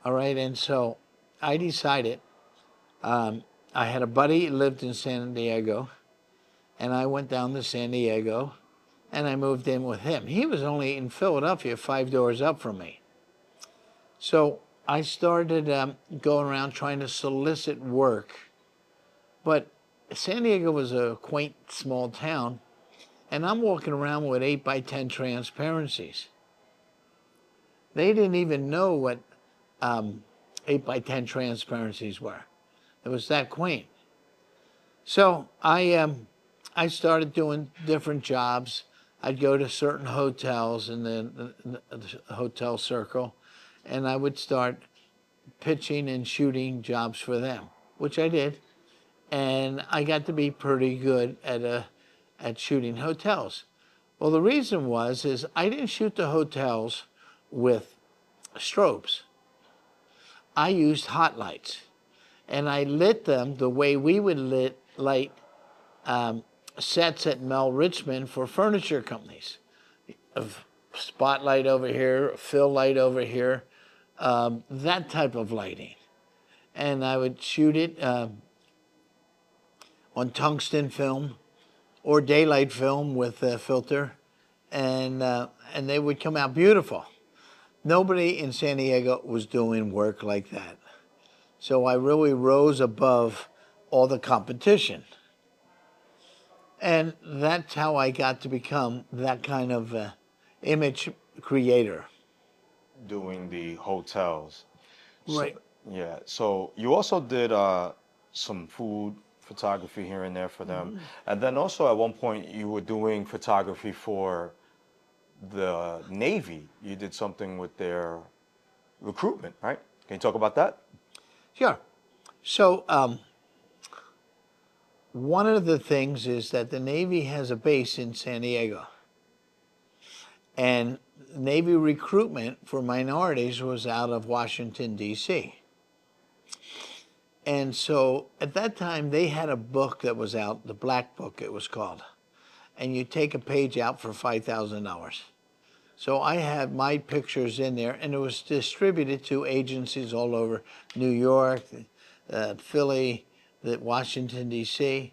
All right, and so I decided, I had a buddy who lived in San Diego, and I went down to San Diego, and I moved in with him. He was only in Philadelphia, 5 doors up from me. So I started going around trying to solicit work. But San Diego was a quaint small town, and I'm walking around with 8 by 10 transparencies. They didn't even know what 8 by 10 transparencies were. It was that quaint. So I started doing different jobs. I'd go to certain hotels in the hotel circle, and I would start pitching and shooting jobs for them, which I did. And I got to be pretty good at shooting hotels. Well, the reason is I didn't shoot the hotels with strobes. I used hot lights, and I lit them the way we would light sets at Mel Richmond for furniture companies. Of spotlight over here, fill light over here, that type of lighting. And I would shoot it on tungsten film or daylight film with a filter, and they would come out beautiful. Nobody in San Diego was doing work like that. So I really rose above all the competition. And that's how I got to become that kind of image creator.
Doing the hotels. So,
Right.
yeah. So you also did some food photography here and there for them, and then also at one point you were doing photography for the Navy. You did something with their recruitment, right? Can you talk about that?
Sure. So one of the things is that the Navy has a base in San Diego. And Navy recruitment for minorities was out of Washington, D.C. And so at that time, they had a book that was out, the Black Book, it was called. And you take a page out for $5,000. So I had my pictures in there, and it was distributed to agencies all over New York, Philly, Washington, D.C.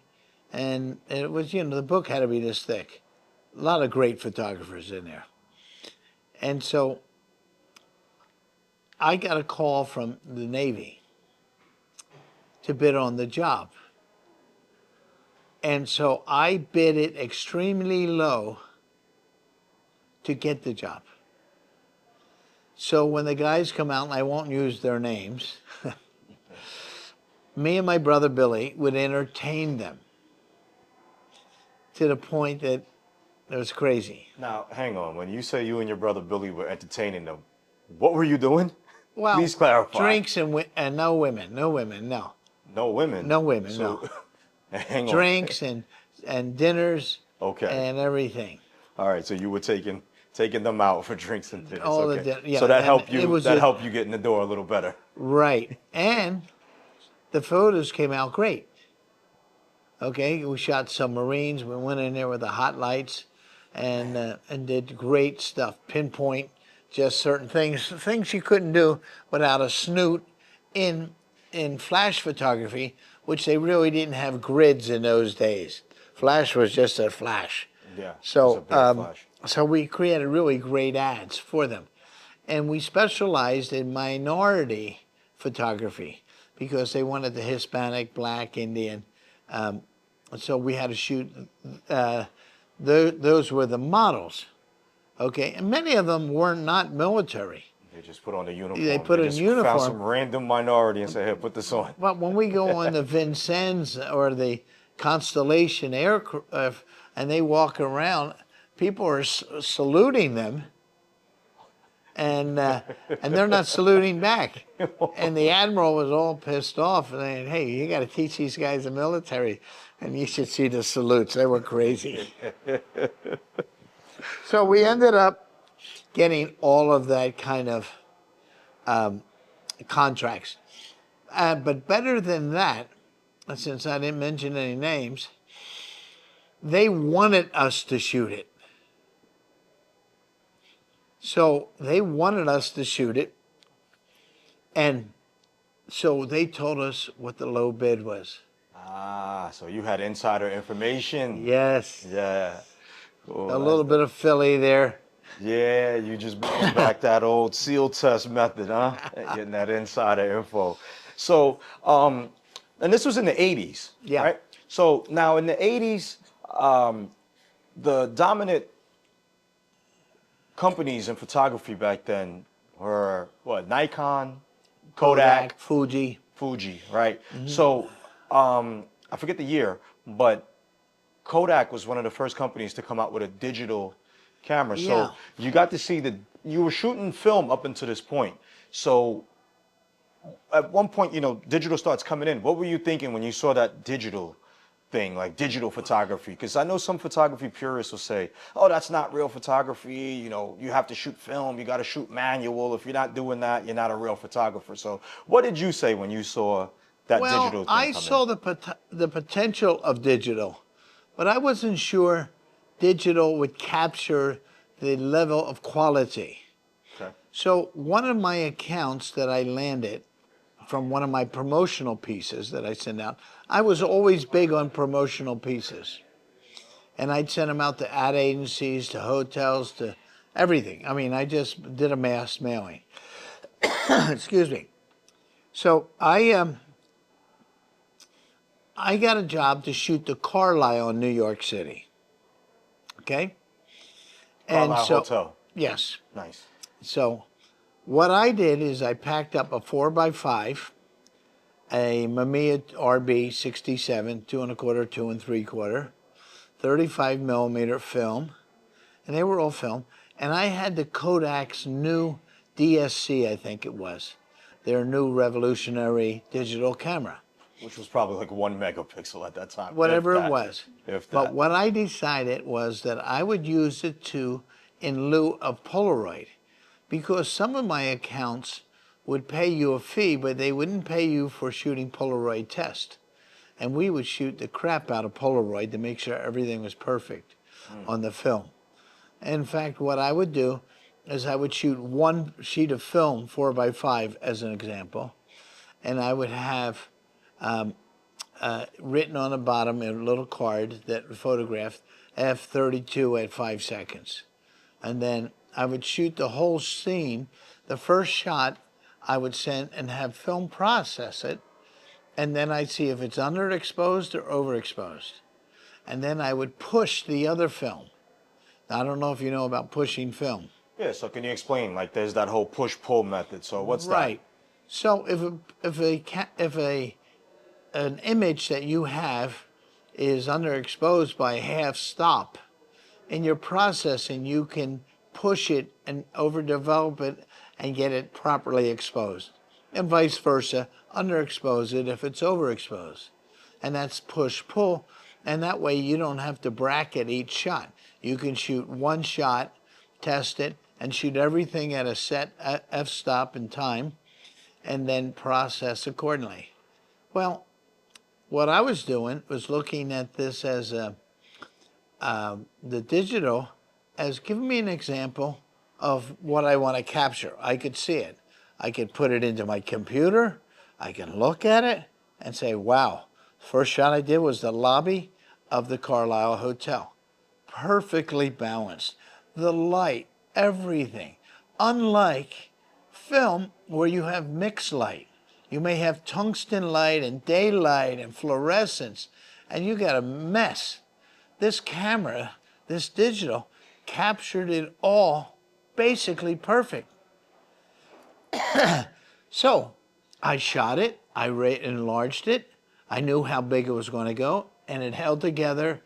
And it was, the book had to be this thick. A lot of great photographers in there. And so I got a call from the Navy to bid on the job. And so I bid it extremely low to get the job. So when the guys come out, and I won't use their names, me and my brother Billy would entertain them to the point that it was crazy.
Now, hang on. When you say you and your brother Billy were entertaining them, what were you doing?
Well,
Please clarify.
drinks and no women, no women, no.
No women.
No women,
So,
no.
hang on.
Drinks and dinners
Okay.
and everything.
All right. So you were taking them out for drinks and dinners.
All the
Okay.
yeah,
So that
and
helped
it
you.
was
That
a-
helped you get in the door a little better.
Right. And the photos came out great. Okay, we shot submarines. We went in there with the hot lights and did great stuff. Pinpoint just certain things you couldn't do without a snoot in flash photography, which they really didn't have grids in those days. Flash was just a flash.
Yeah. It's a
So
big flash.
so we created really great ads for them. And we specialized in minority photography because they wanted the Hispanic, Black, Indian. So we had to shoot, those were the models, okay? And many of them were not military.
They just put on the uniform.
They put in
just
uniform.
Found some random minority and said, "Here, put this on."
But when we go on the Vincennes or the Constellation aircraft and they walk around, people are saluting them, and they're not saluting back. And the admiral was all pissed off, and saying, "Hey, you got to teach these guys the military, and you should see the salutes. They were crazy." So we ended up getting all of that kind of contracts. But better than that, since I didn't mention any names, they wanted us to shoot it. So they wanted us to shoot it, and so they told us what the low bid was.
Ah, so you had insider information.
Yes,
Yeah. Cool.
a little bit of Philly there.
Yeah, you just bringing back that old seal test method, huh? Getting that insider info. So, and this was in the 80s,
Yeah.
right? So now in the 80s, the dominant companies in photography back then were what? Nikon, Kodak,
Kodak, Fuji.
Fuji, right? So, I forget the year, but Kodak was one of the first companies to come out with a digital camera.
Yeah.
So you got to see you were shooting film up until this point. So at one point, digital starts coming in. What were you thinking when you saw that digital thing, like digital photography? Because I know some photography purists will say, oh, that's not real photography. You have to shoot film, you got to shoot manual. If you're not doing that, you're not a real photographer. So what did you say when you saw that
Well,
digital thing
I
come in?
saw the potential of digital, but I wasn't sure digital would capture the level of quality.
Okay.
So one of my accounts that I landed from one of my promotional pieces that I send out, I was always big on promotional pieces. And I'd send them out to ad agencies, to hotels, to everything. I mean, I just did a mass mailing. Excuse me. So I got a job to shoot the Carlisle in New York City. Okay? And
Carlisle
so,
Hotel.
yes.
Nice.
So what I did is I packed up a 4x5, a Mamiya RB 67, 2 1/4, 2 3/4, 35 millimeter film, and they were all film. And I had the Kodak's new DSC, I think it was, their new revolutionary digital camera,
Which was probably like 1 megapixel at that time, if
whatever it
that.
was.
If
But
that.
what I decided was that I would use it in lieu of Polaroid, because some of my accounts would pay you a fee, but they wouldn't pay you for shooting Polaroid test. And we would shoot the crap out of Polaroid to make sure everything was perfect on the film. In fact, what I would do is I would shoot one sheet of film, 4x5 as an example, and I would have written on the bottom in a little card that photographed F32 at 5 seconds. And then I would shoot the whole scene. The first shot I would send and have film process it, and then I'd see if it's underexposed or overexposed. And then I would push the other film. Now, I don't know if you know about pushing film.
Yeah, so can you explain? Like, there's that whole push-pull method. So what's that?
Right. So if an image that you have is underexposed by a half stop, in your processing you can push it and overdevelop it and get it properly exposed, and vice versa, underexpose it if it's overexposed. And that's push pull, and that way you don't have to bracket each shot. You can shoot one shot, test it, and shoot everything at a set f-stop in time, and then process accordingly. Well, what I was doing was looking at this as the digital as giving me an example of what I want to capture. I could see it. I could put it into my computer. I can look at it and say, wow, first shot I did was the lobby of the Carlisle Hotel. Perfectly balanced. The light, everything. Unlike film where you have mixed light. You may have tungsten light and daylight and fluorescence, and you got a mess. This camera, this digital, captured it all basically perfect. So I shot it, I enlarged it, I knew how big it was going to go, and it held together,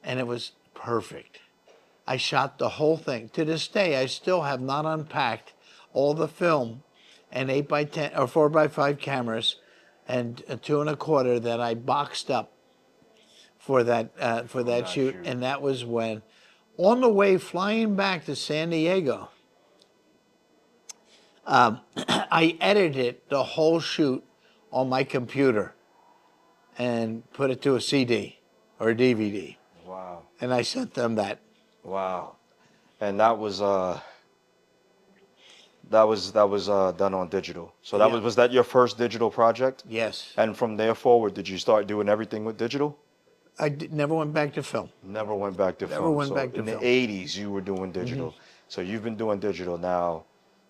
and it was perfect. I shot the whole thing. To this day, I still have not unpacked all the film and 8x10 or 4x5 cameras and a 2 1/4 that I boxed up for that
that
shoot.
shoot.
And that was when, on the way flying back to San Diego, I edited the whole shoot on my computer and put it to a CD or a DVD.
Wow.
And I sent them that.
Wow. And that was done on digital. So that
Yeah.
was that your first digital project?
Yes.
And from there forward, did you start doing everything with digital?
Never went back to film.
Never went back to
Never
film.
went
So
back to
in the
film.
80s, you were doing
Hmm.
digital. So you've been doing digital now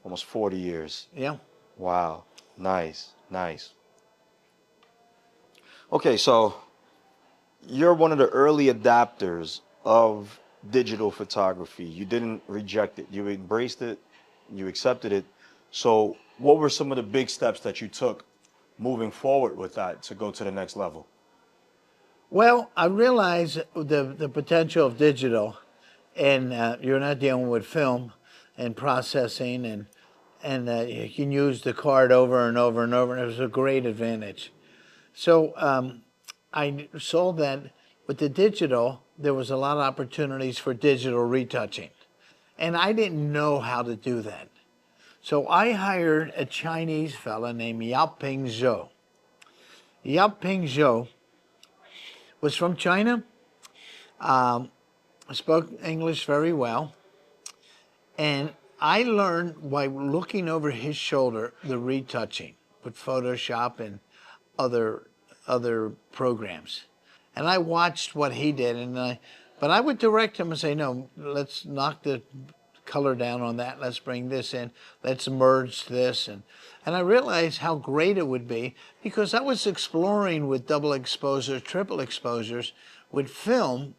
almost 40 years.
Yeah.
Wow. Nice. Nice. Okay, so you're one of the early adapters of digital photography. You didn't reject it. You embraced it. You accepted it. So what were some of the big steps that you took moving forward with that to go to the next level?
Well, I realize the potential of digital, and you're not dealing with film and processing, and you can use the card over and over and over, and it was a great advantage. So I saw that with the digital, there was a lot of opportunities for digital retouching, and I didn't know how to do that. So I hired a Chinese fella named Yao Ping Zhou. Yao Ping Zhou was from China, spoke English very well, and I learned by looking over his shoulder the retouching with Photoshop and other other programs. And I watched what he did, but I would direct him and say, no, let's knock the color down on that. Let's bring this in. Let's merge this. And I realized how great it would be because I was exploring with double exposure, triple exposures with film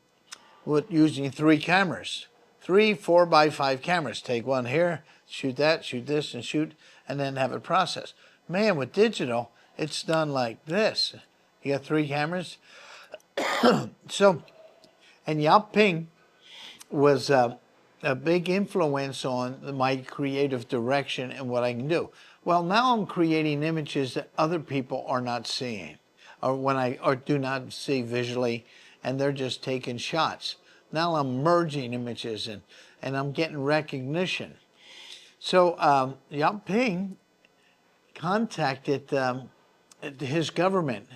with using 3 cameras, 3 4x5 cameras. Take one here, shoot that, shoot this, and shoot, and then have it processed. Man, with digital, it's done like this. You got 3 cameras. So, and Yao Ping was a big influence on my creative direction and what I can do. Well, now I'm creating images that other people are not seeing, or do not see visually, and they're just taking shots. Now I'm merging images and I'm getting recognition. So Yao Ping contacted his government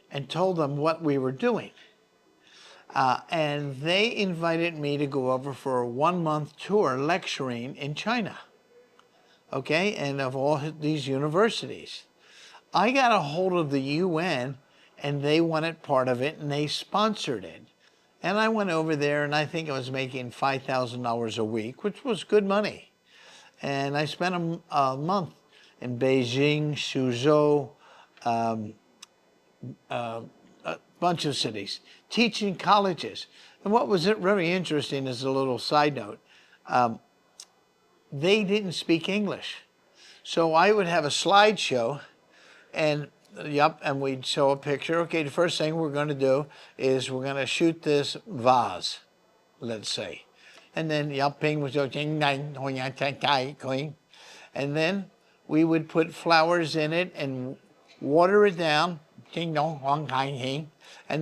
and told them what we were doing. And they invited me to go over for a 1 month tour lecturing in China, okay, and of all these universities. I got a hold of the UN and they wanted part of it and they sponsored it. And I went over there and I think I was making $5,000 a week, which was good money. And I spent a month in Beijing, Suzhou, a bunch of cities, teaching colleges. And what was very interesting as a little side note, they didn't speak English. So I would have a slideshow and yep, and we'd show a picture. Okay, the first thing we're going to do is we're going to shoot this vase, let's say. And then Yao Ping was going, and then we would put flowers in it and water it down, and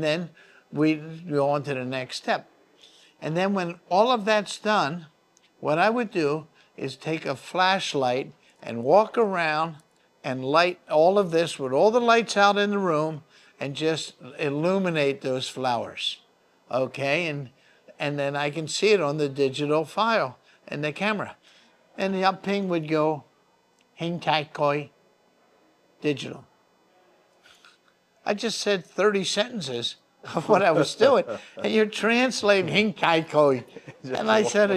then we'd go on to the next step. And then when all of that's done, what I would do is take a flashlight and walk around and light all of this with all the lights out in the room and just illuminate those flowers. Okay, and then I can see it on the digital file in the camera. And the ping would go, hing tai koi, digital. I just said 30 sentences of what I was doing, and you're translating hing tai koi. And I said,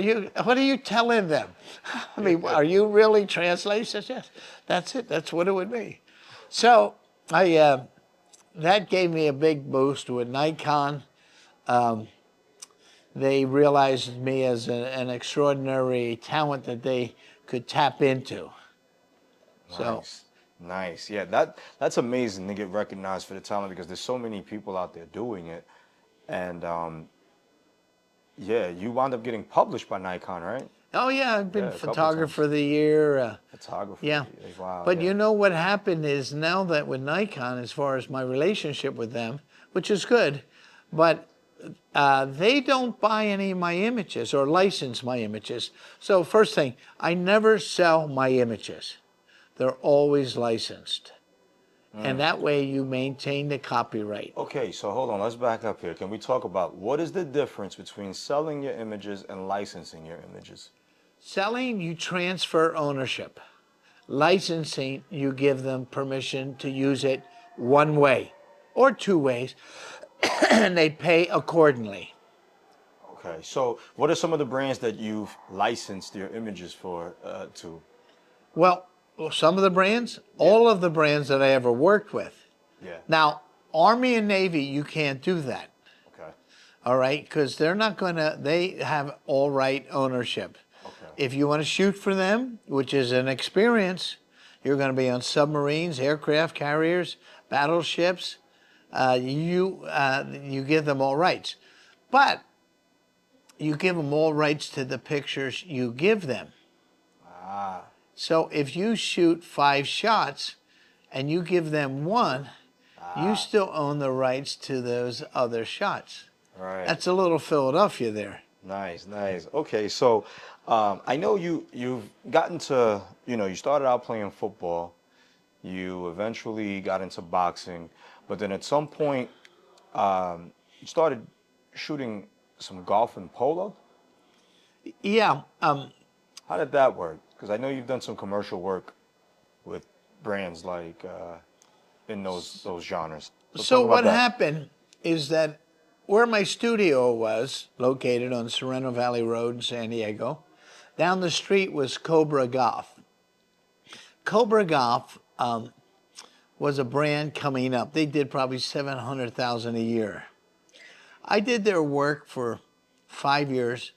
what are you telling them? I mean, are you really translating? He says, yes, that's it. That's what it would be. So that gave me a big boost with Nikon. They realized me as an extraordinary talent that they could tap into. So,
Nice. Nice. Yeah, that's amazing to get recognized for the talent because there's so many people out there doing it. And yeah, you wound up getting published by Nikon, right?
oh yeah, I've been
Yeah, a couple
photographer
times.
of the year.
Photographer.
Yeah.
Wow,
But
yeah.
you know what happened is now that with Nikon, as far as my relationship with them, which is good, but they don't buy any of my images or license my images. So first thing, I never sell my images. They're always licensed. And that way you maintain the copyright.
Okay, so hold on, let's back up here. Can we talk about what is the difference between selling your images and licensing your images?
Selling, you transfer ownership. Licensing, you give them permission to use it one way or two ways, and they pay accordingly.
Okay, so what are some of the brands that you've licensed your images for to?
Well, some of the brands,
Yeah.
all of the brands that I ever worked with.
Yeah.
Now, Army and Navy, you can't do that,
Okay.
all right? Because they're not going to, they have all right ownership.
Okay.
If you want to shoot for them, which is an experience, you're going to be on submarines, aircraft carriers, battleships. You give them all rights, but you give them all rights to the pictures you give them.
Ah.
So if you shoot 5 shots and you give them one, you still own the rights to those other shots.
Right.
That's a little Philadelphia there.
Nice, nice. Okay, so I know you've gotten to, you started out playing football. You eventually got into boxing, but then at some point you started shooting some golf and polo.
Yeah.
How did that work? Because I know you've done some commercial work with brands like in those genres. So
So
talk about
what
that.
happened is that where my studio was located on Sereno Valley Road in San Diego, down the street was Cobra Golf. Cobra Golf was a brand coming up. They did probably 700,000 a year. I did their work for 5 years,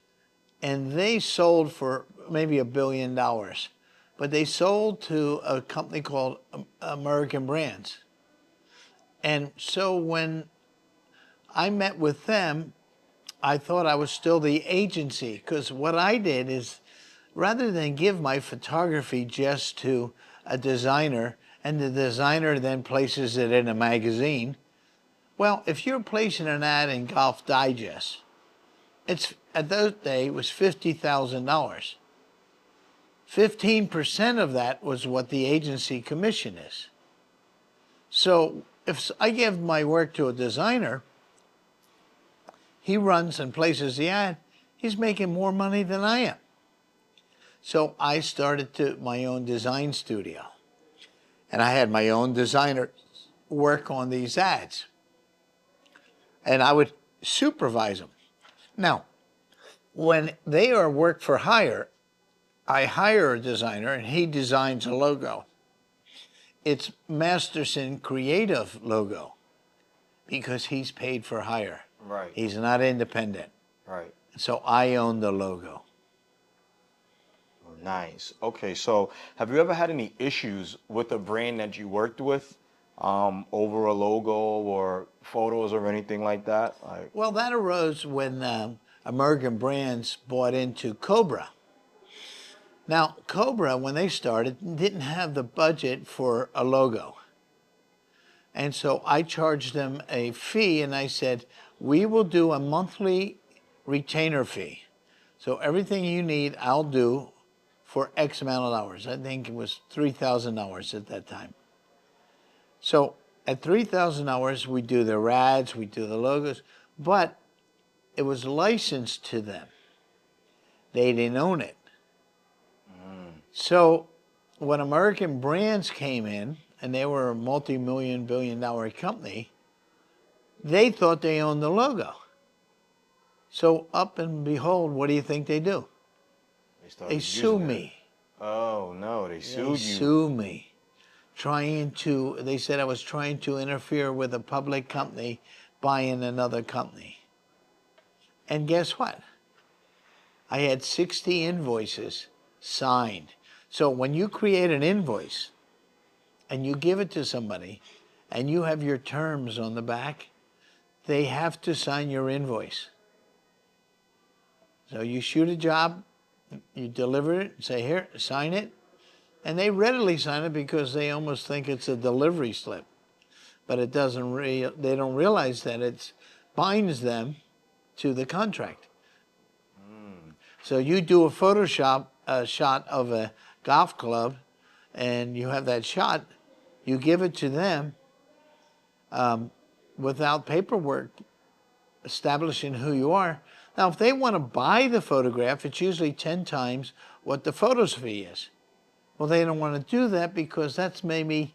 and they sold for maybe $1 billion. But they sold to a company called American Brands. And so when I met with them, I thought I was still the agency, because what I did is, rather than give my photography just to a designer and the designer then places it in a magazine, well, if you're placing an ad in Golf Digest, it's at that day it was $50,000. 15% of that was what the agency commission is. So if I give my work to a designer, he runs and places the ad, he's making more money than I am. So I started my own design studio. And I had my own designer work on these ads. And I would supervise them. Now, when they are work for hire, I hire a designer and he designs a logo. It's Masterson Creative logo because he's paid for hire.
Right.
He's not independent.
Right.
So I own the logo.
Nice. Okay, so have you ever had any issues with a brand that you worked with over a logo or photos or anything like that? Like,
Well, that arose when American Brands bought into Cobra. Now, Cobra, when they started, didn't have the budget for a logo. And so I charged them a fee and I said, we will do a monthly retainer fee. So everything you need, I'll do for X amount of hours. I think it was 3,000 hours at that time. So at 3,000 hours, we do their ads, we do the logos, but it was licensed to them. They didn't own it. So when American Brands came in, and they were a multi-million, billion-dollar company, they thought they owned the logo. So up and behold, what do you think they do?
started
They sue
using it.
me.
Oh no, they
They
sued you.
sue me. They said I was trying to interfere with a public company buying another company. And guess what? I had 60 invoices signed. So when you create an invoice and you give it to somebody and you have your terms on the back, they have to sign your invoice. So you shoot a job, you deliver it, say, here, sign it, and they readily sign it because they almost think it's a delivery slip. But it doesn't they don't realize that it binds them to the contract. So you do a Photoshop shot of a golf club and you have that shot, You give it to them without paperwork establishing who you are. Now, if they want to buy the photograph, it's usually 10 times what the photos fee is. Well, they don't want to do that because that's maybe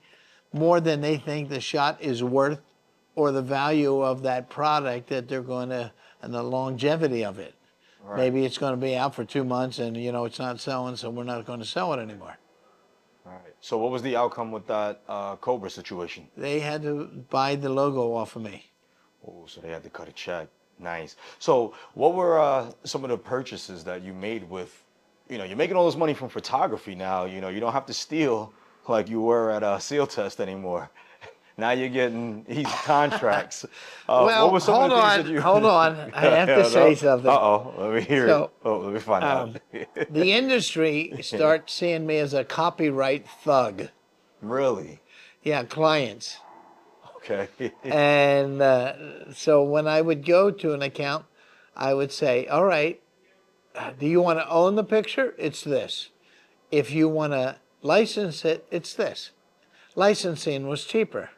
more than they think the shot is worth or the value of that product that they're going to, and the longevity of it.
Right.
Maybe it's going to be out for 2 months and, you know, it's not selling, so we're not going to sell it anymore.
All right. So what was the outcome with that Cobra situation?
They had to buy the logo off of me.
Oh, so they had to cut a check. Nice. So what were some of the purchases that you made with, you know, you're making all this money from photography now, you know, you don't have to steal like you were at Seal Test anymore. Now you're getting easy contracts.
Well,
what were some of the things that you...
hold on. I have to say something.
Uh-oh, let me hear
So,
it. Oh, let me find out.
The industry starts seeing me as a copyright thug.
Really?
Yeah, clients.
Okay.
And so when I would go to an account, I would say, all right, do you want to own the picture? It's this. If you want to license it, it's this. Licensing was cheaper.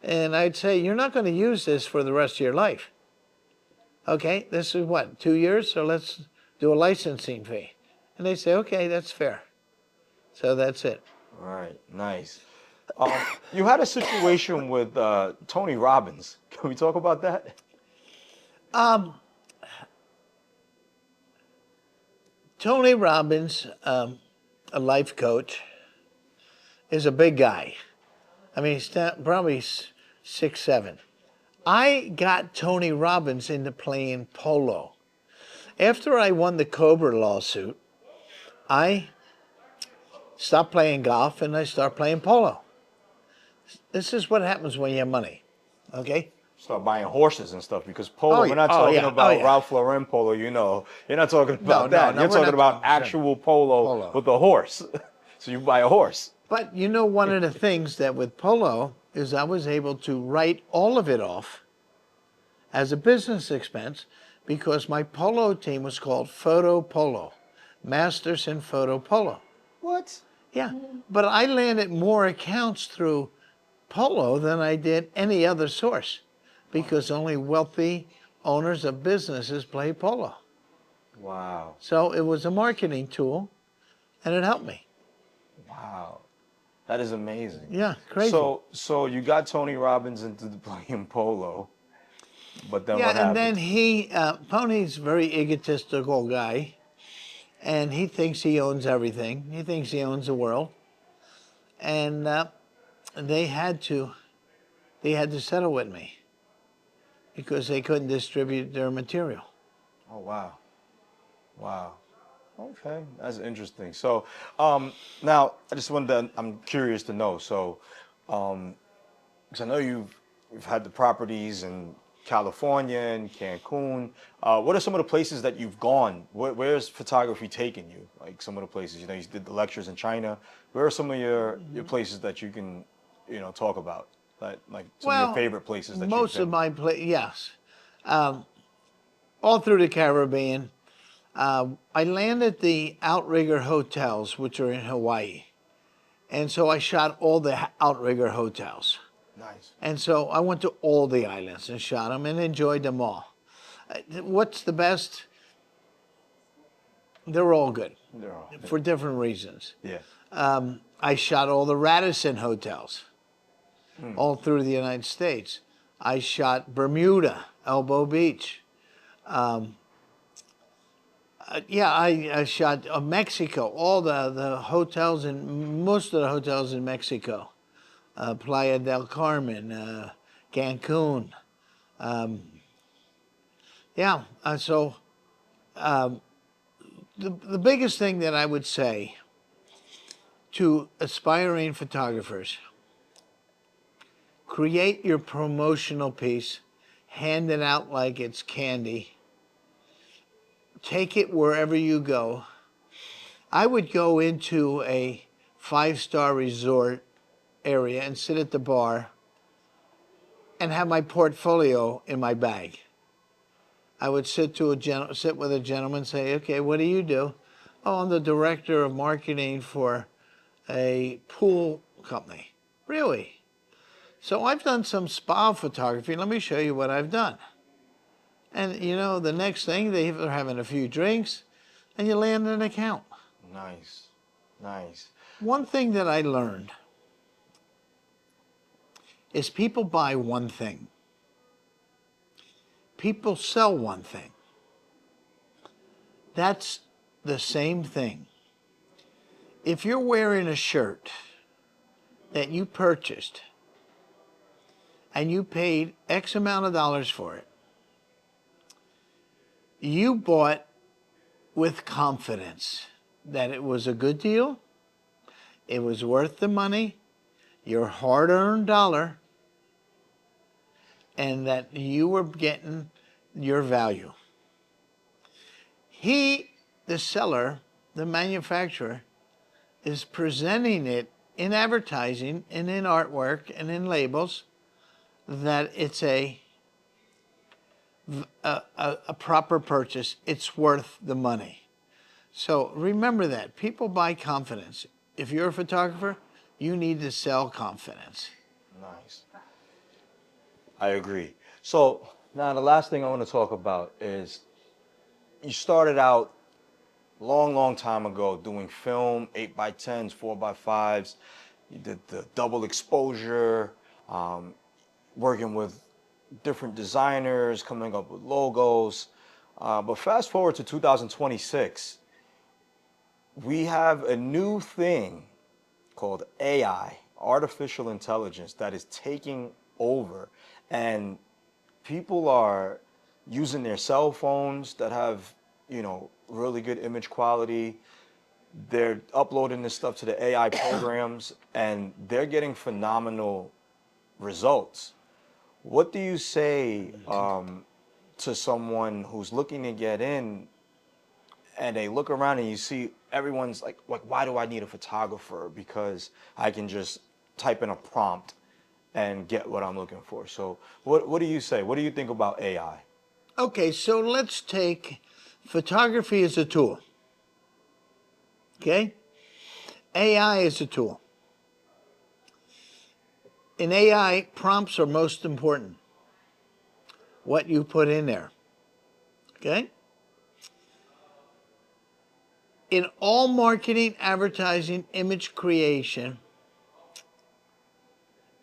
And I'd say, you're not going to use this for the rest of your life. Okay, this is what, 2 years? So let's do a licensing fee. And they say, okay, that's fair. So that's it.
All right, nice. You had a situation with Tony Robbins. Can we talk about that?
Tony Robbins, a life coach, is a big guy. I mean, he's probably 6'7". I got Tony Robbins into playing polo. After I won the Cobra lawsuit, I stopped playing golf and I started playing polo. This is what happens when you have money, okay?
Start buying horses and stuff because polo, we're not
oh,
talking
yeah,
about
yeah.
Ralph Lauren polo, you know. You're not talking about that.
no,
You're
we're
talking
not
about
talking-
actual polo with a horse. So you buy a horse.
But you know, one of the things that with polo is I was able to write all of it off as a business expense because my polo team was called Photo Polo, Masterson Photo Polo.
What?
Yeah, but I landed more accounts through polo than I did any other source because only wealthy owners of businesses play polo.
Wow.
So it was a marketing tool and it helped me.
Wow. That is amazing.
Yeah, crazy.
So you got Tony Robbins into playing polo, but then what
Yeah, and
happened?
then Tony's a very egotistical guy, and he thinks he owns everything. He thinks he owns the world, and they had to settle with me because they couldn't distribute their material.
Oh, wow. Wow. Okay, that's interesting. So now I just wanted to, I'm curious to know. So, because I know you've had the properties in California and Cancun. What are some of the places that you've gone? Where's photography taken you? Like some of the places, you know, you did the lectures in China. Where are some of your places that you can, you know, talk about? Like some of your favorite places that
most
you've
of
been?
my yes, all through the Caribbean. I landed the outrigger hotels, which are in Hawaii, and so I shot all the outrigger hotels.
Nice.
And so I went to all the islands and shot them and enjoyed them all. What's the best? They're all good
They're all,
for different reasons.
yeah.
I shot all the Radisson hotels all through the United States. I shot Bermuda, Elbow Beach. I shot Mexico, all the hotels in most of the hotels in Mexico, Playa del Carmen, Cancun. The biggest thing that I would say to aspiring photographers, create your promotional piece, hand it out like it's candy. Take it wherever you go. I would go into a 5-star resort area and sit at the bar and have my portfolio in my bag. I would sit with a gentleman and say, okay, what do you do? Oh, I'm the director of marketing for a pool company. Really? So I've done some spa photography. Let me show you what I've done. And you know, the next thing, they're having a few drinks, and you land an account.
Nice. Nice.
One thing that I learned is people buy one thing. People sell one thing. That's the same thing. If you're wearing a shirt that you purchased and you paid X amount of dollars for it, you bought with confidence that it was a good deal, it was worth the money, your hard-earned dollar, and that you were getting your value. He, the seller, the manufacturer, is presenting it in advertising and in artwork and in labels that it's a proper purchase. It's worth the money. So remember that. People buy confidence. If you're a photographer, you need to sell confidence.
Nice. I agree. So now the last thing I want to talk about is you started out long, long time ago doing film, 8x10s, 4x5s. You did the double exposure, working with different designers, coming up with logos. But fast forward to 2026, we have a new thing called AI, artificial intelligence, that is taking over. And people are using their cell phones that have, really good image quality. They're uploading this stuff to the AI programs and they're getting phenomenal results. What do you say to someone who's looking to get in and they look around and you see everyone's like, why do I need a photographer? Because I can just type in a prompt and get what I'm looking for. So what do you say? What do you think about AI?
Okay, so let's take photography as a tool. Okay? AI is a tool. In AI, prompts are most important. What you put in there. Okay? In all marketing, advertising, image creation,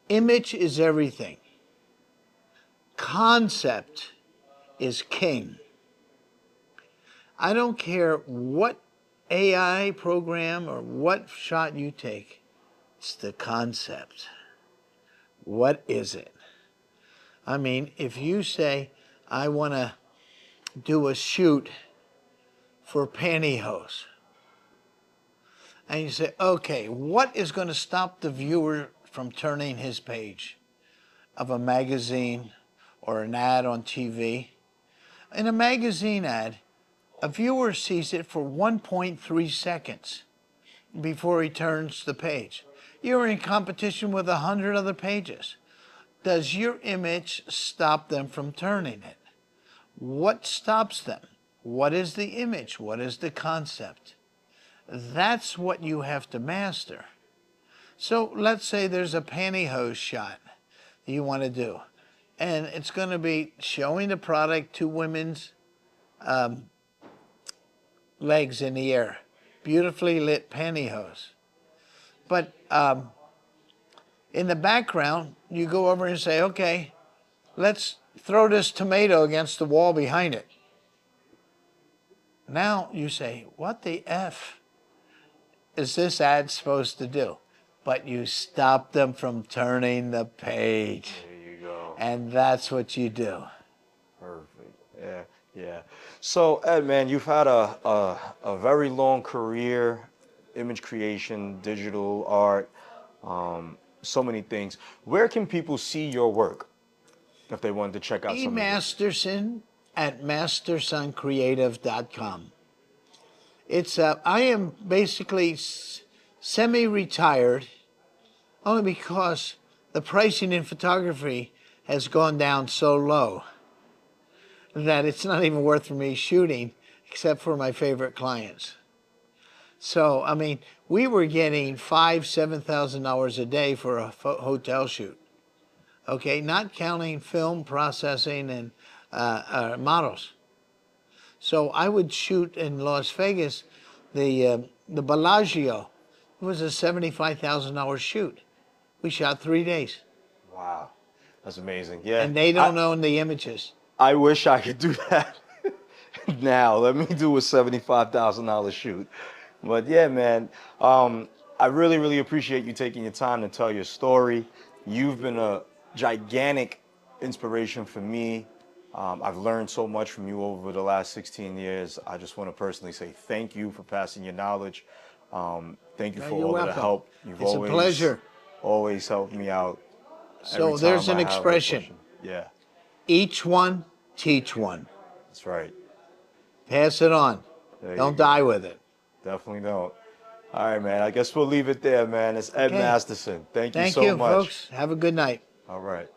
image is everything. Concept is king. I don't care what AI program or what shot you take, it's the concept. What is it? I mean, if you say, I want to do a shoot for pantyhose, and you say, okay, what is going to stop the viewer from turning his page of a magazine or an ad on TV? In a magazine ad, a viewer sees it for 1.3 seconds before he turns the page. You're in competition with 100 other pages. Does your image stop them from turning it? What stops them? What is the image? What is the concept? That's what you have to master. So let's say there's a pantyhose shot you want to do, and it's going to be showing the product, two women's legs in the air, beautifully lit pantyhose. But in the background, you go over and say, okay, let's throw this tomato against the wall behind it. Now you say, what the F is this ad supposed to do? But you stop them from turning the page.
There you go.
And that's what you do.
Perfect. Yeah, yeah. So Ed, man, you've had a very long career, image creation, digital art, so many things. Where can people see your work if they wanted to check out
E.
some of it?
Masterson at mastersoncreative.com. I am basically semi-retired only because the pricing in photography has gone down so low that it's not even worth for me shooting except for my favorite clients. So, I mean, we were getting $7,000 a day for a hotel shoot. Okay, not counting film processing and models. So I would shoot in Las Vegas, the Bellagio. It was a $75,000 shoot. We shot 3 days,
Wow, that's amazing. Yeah,
and they
I
don't own the images.
I wish I could do that now. Let me do a $75,000 shoot. But yeah, man, I really, really appreciate you taking your time to tell your story. You've been a gigantic inspiration for me. I've learned so much from you over the last 16 years. I just want to personally say thank you for passing your knowledge. Thank you
No,
for
you're
all of the
welcome.
help. You've
It's a pleasure.
always helped me out every
So there's
time
an
I have a
expression:
question. Yeah,
each one, teach one.
that's right.
Pass it on.
There you
Don't
go.
die with it.
Definitely don't. All right, man. I guess we'll leave it there, man. It's Ed
Okay.
Masterson. Thank you
Thank
so
you,
much.
folks. Have a good night.
All right.